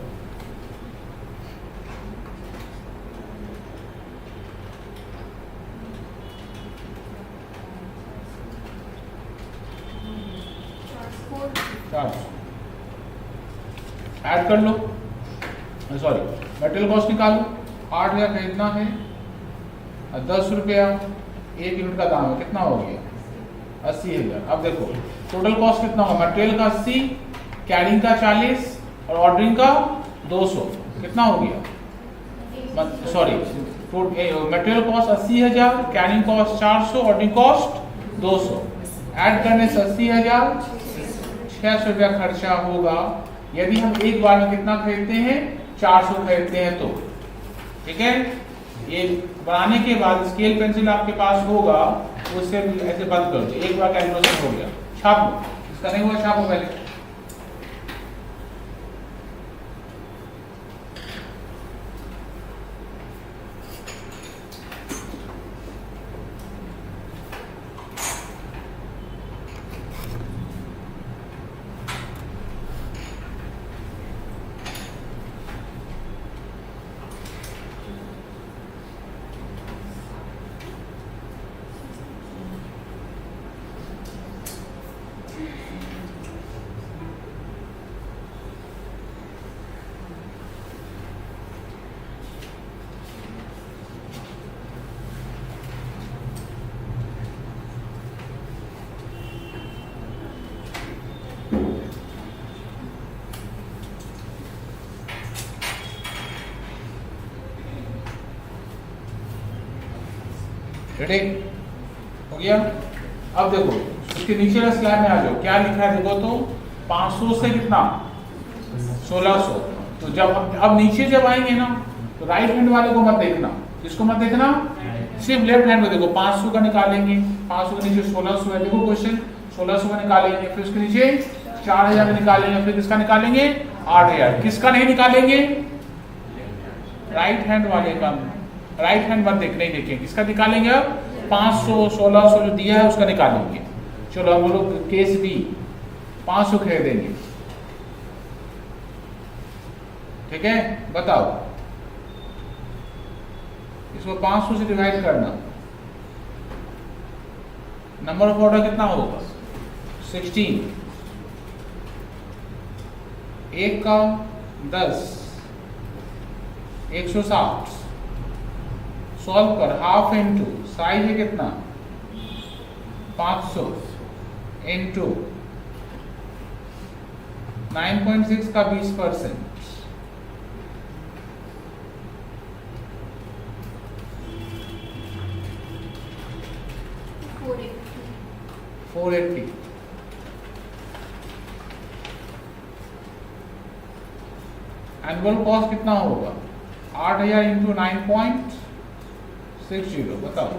ऐड कर लो, सॉरी मटेरियल कॉस्ट निकालो। 8000 खरीदना है, 10 रुपया 1 यूनिट का दाम है, कितना हो गया 80,000। अब देखो टोटल कॉस्ट कितना होगा, मटेरियल का 80, कैरिंग का 40 और ऑर्डरिंग का 200 कितना हो गया, sorry material cost 80,000, carrying cost 400, ordering cost 200, add करने से 80,000, 600 रुपया खर्चा होगा। यदि हम एक बार में कितना खरीदते हैं, 400 खरीदते हैं तो ठीक है। ये बनाने के बाद स्केल पेंसिल आपके पास होगा, उससे ऐसे बंद कर दो, एक बार कैलकुलेशन हो गया, छाप लो, इसका नहीं हुआ छाप लो पहले। रेडी हो गया। अब देखो इसके नीचे वाले स्लैब में आ जाओ, क्या लिखा है देखो तो, 500 से कितना 1600। तो जब अब नीचे जब आएंगे ना तो राइट हैंड वाले को मत देखना, किसको मत देखना, सिर्फ लेफ्ट हैंड को देखो। 500 का निकालेंगे, 500 के नीचे 1600 है, देखो क्वेश्चन 1600 का निकालेंगे, फिर उसके नीचे 4000 का निकालेंगे, फिर किसका निकालेंगे 8000। किसका नहीं निकालेंगे, राइट हैंड वाले का, राइट हैंड मत देख, नहीं देखेंगे, किसका निकालेंगे अब 500 1600 जो दिया है उसका निकालेंगे। चलो हम लोग केस बी 500 खरीदेंगे, ठीक है। बताओ इसको 500 से डिवाइड करना, नंबर ऑफ ऑर्डर कितना होगा 16, एक का 10, 160। सॉल्व कर, हाफ इंटू साइज है कितना 500 इंटू 9.6 का 20%, 480। एनुअल कॉस्ट कितना होगा 8000 इंटू 9.60, बताओ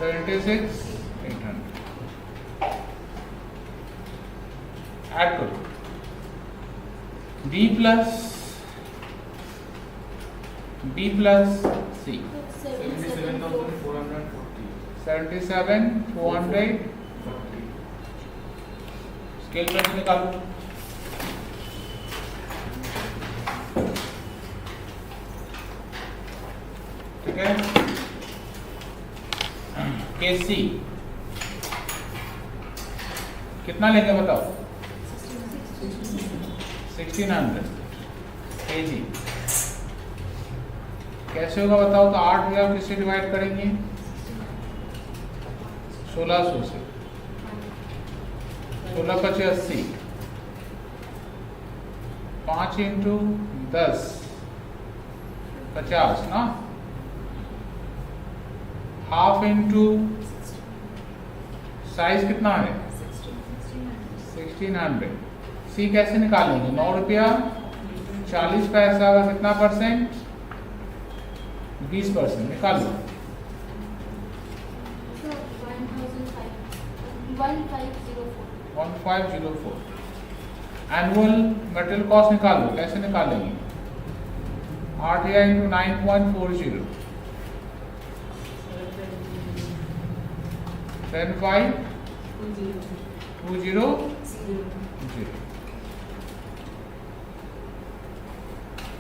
76,800। ऐड करो, B plus C 77,440। Scale pencil निकालो, ठीक है। KC कितना लेंगे बताओ 1600 kg। कैसे होगा बताओ तो 8000 किससे डिवाइड करेंगे 1600 से, 16 × 80, 5 इंटू 10 50 ना, हाफ इंटू साइज कितना है 1600। सी कैसे निकालेंगे 9 रुपया 40 पैसा का कितना परसेंट 20%, निकाल लो 1504। एनुअल मटेरियल कॉस्ट निकालो, कैसे निकालेंगे 8000 इंटू 9.40, 75,200।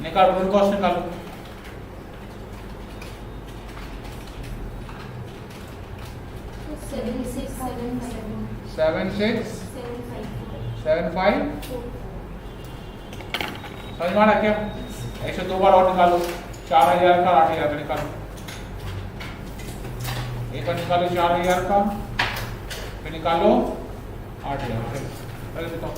निकालो मटेरियल कॉस्ट निकालो, सेवन सिक्स 75। समझ में आ रहा क्या, ऐसे दो बार और निकालो, 4000 का 8000 का निकालो, एक बार निकालो 4000 का, फिर निकालो 8,000 पहले बताओ।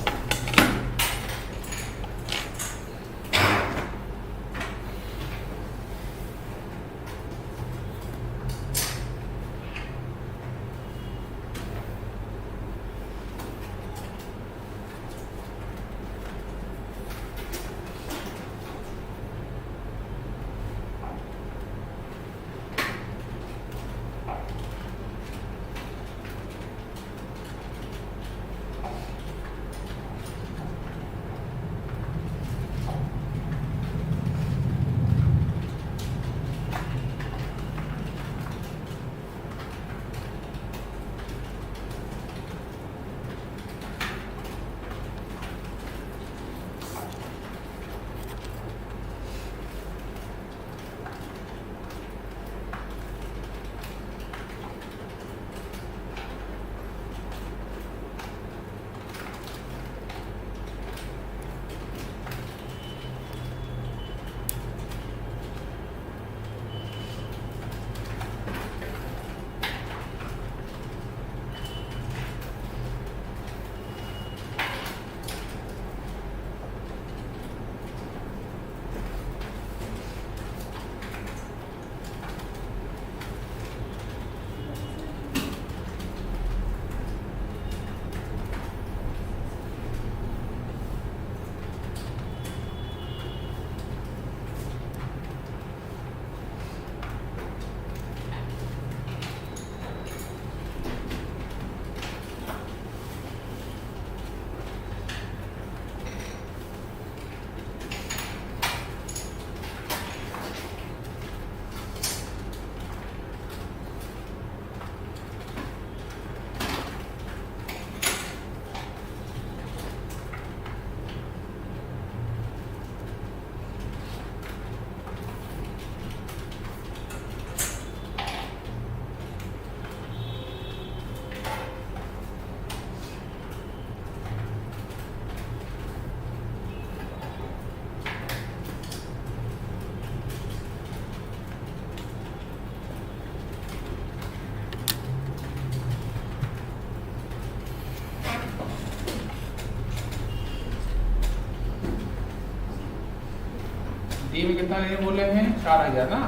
डी में कितना लेने बोले हैं 4,000 ना,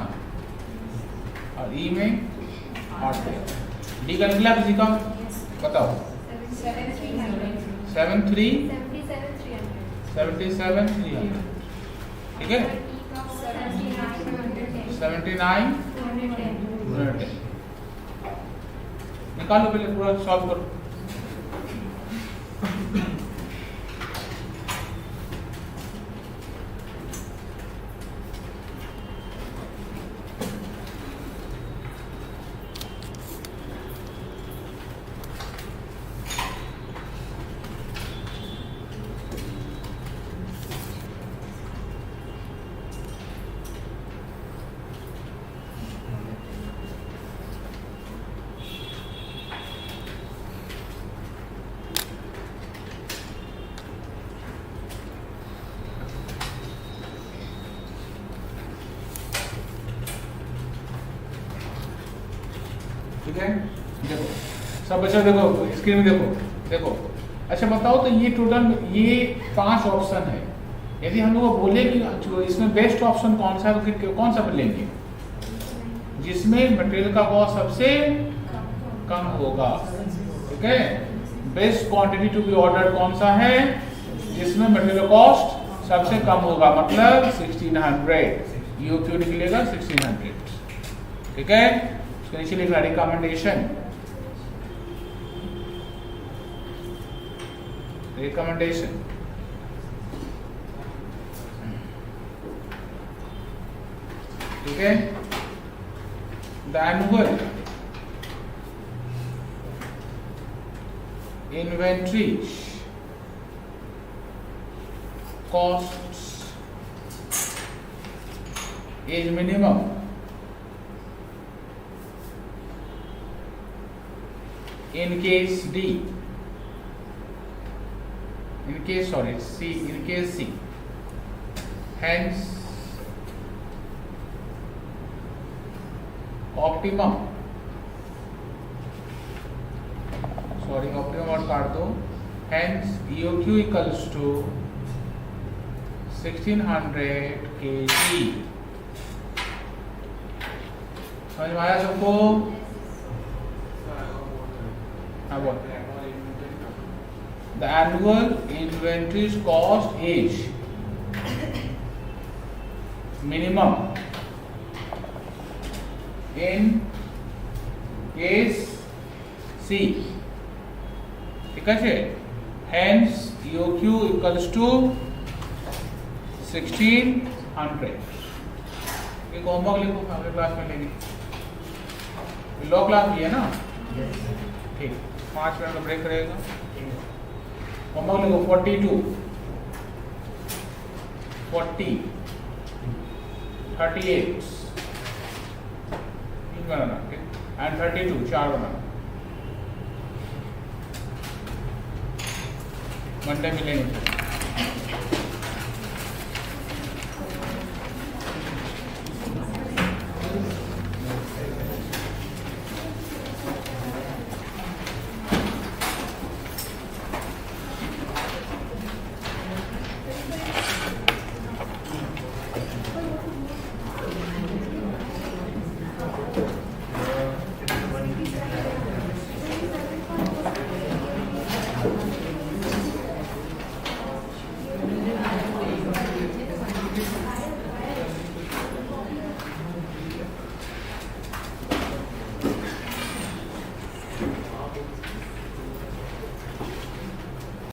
और ई में 8,000। डी का निकला किसी का बताओ। 77,300 ठीक है। 79,210 निकालो, पहले पूरा सॉल्व करो। ठीक है, देखो सब बच्चों देखो स्क्रीन में देखो। अच्छा बताओ तो ये टोटल ये 5 ऑप्शन है। यदि हम लोग बोले कि इसमें बेस्ट ऑप्शन कौन सा है तो कौन सा लेंगे? जिसमें मटेरियल का कॉस्ट सबसे कम होगा। ठीक है, best quantity to be ordered कौन सा है? जिसमें मटेरियल कॉस्ट सबसे कम होगा, मतलब 1600। यू क्यों निकलेगा 1600। ठीक है, उसके नीचे लिखना रिकमेंडेशन। ठीक है, the annual inventory costs is minimum in case D, in case C, hence optimum और काट दो hence EOQ equals to 1600 kg. समझ में आया सबको? हाँ बोल. The annual inventory cost is minimum in case C. ठीक है? Hence EOQ equals to 1600. एक होमवर्क लिखो, अगले क्लास में लेंगे. लॉ क्लास भी है ना? ठीक. 5 मिनट का ब्रेक रहेगा. होमवर्क लिखो 42, 40, 38 बनाना, ठीक, एंड 32 4 बनाना. मंडे मिलेंगे.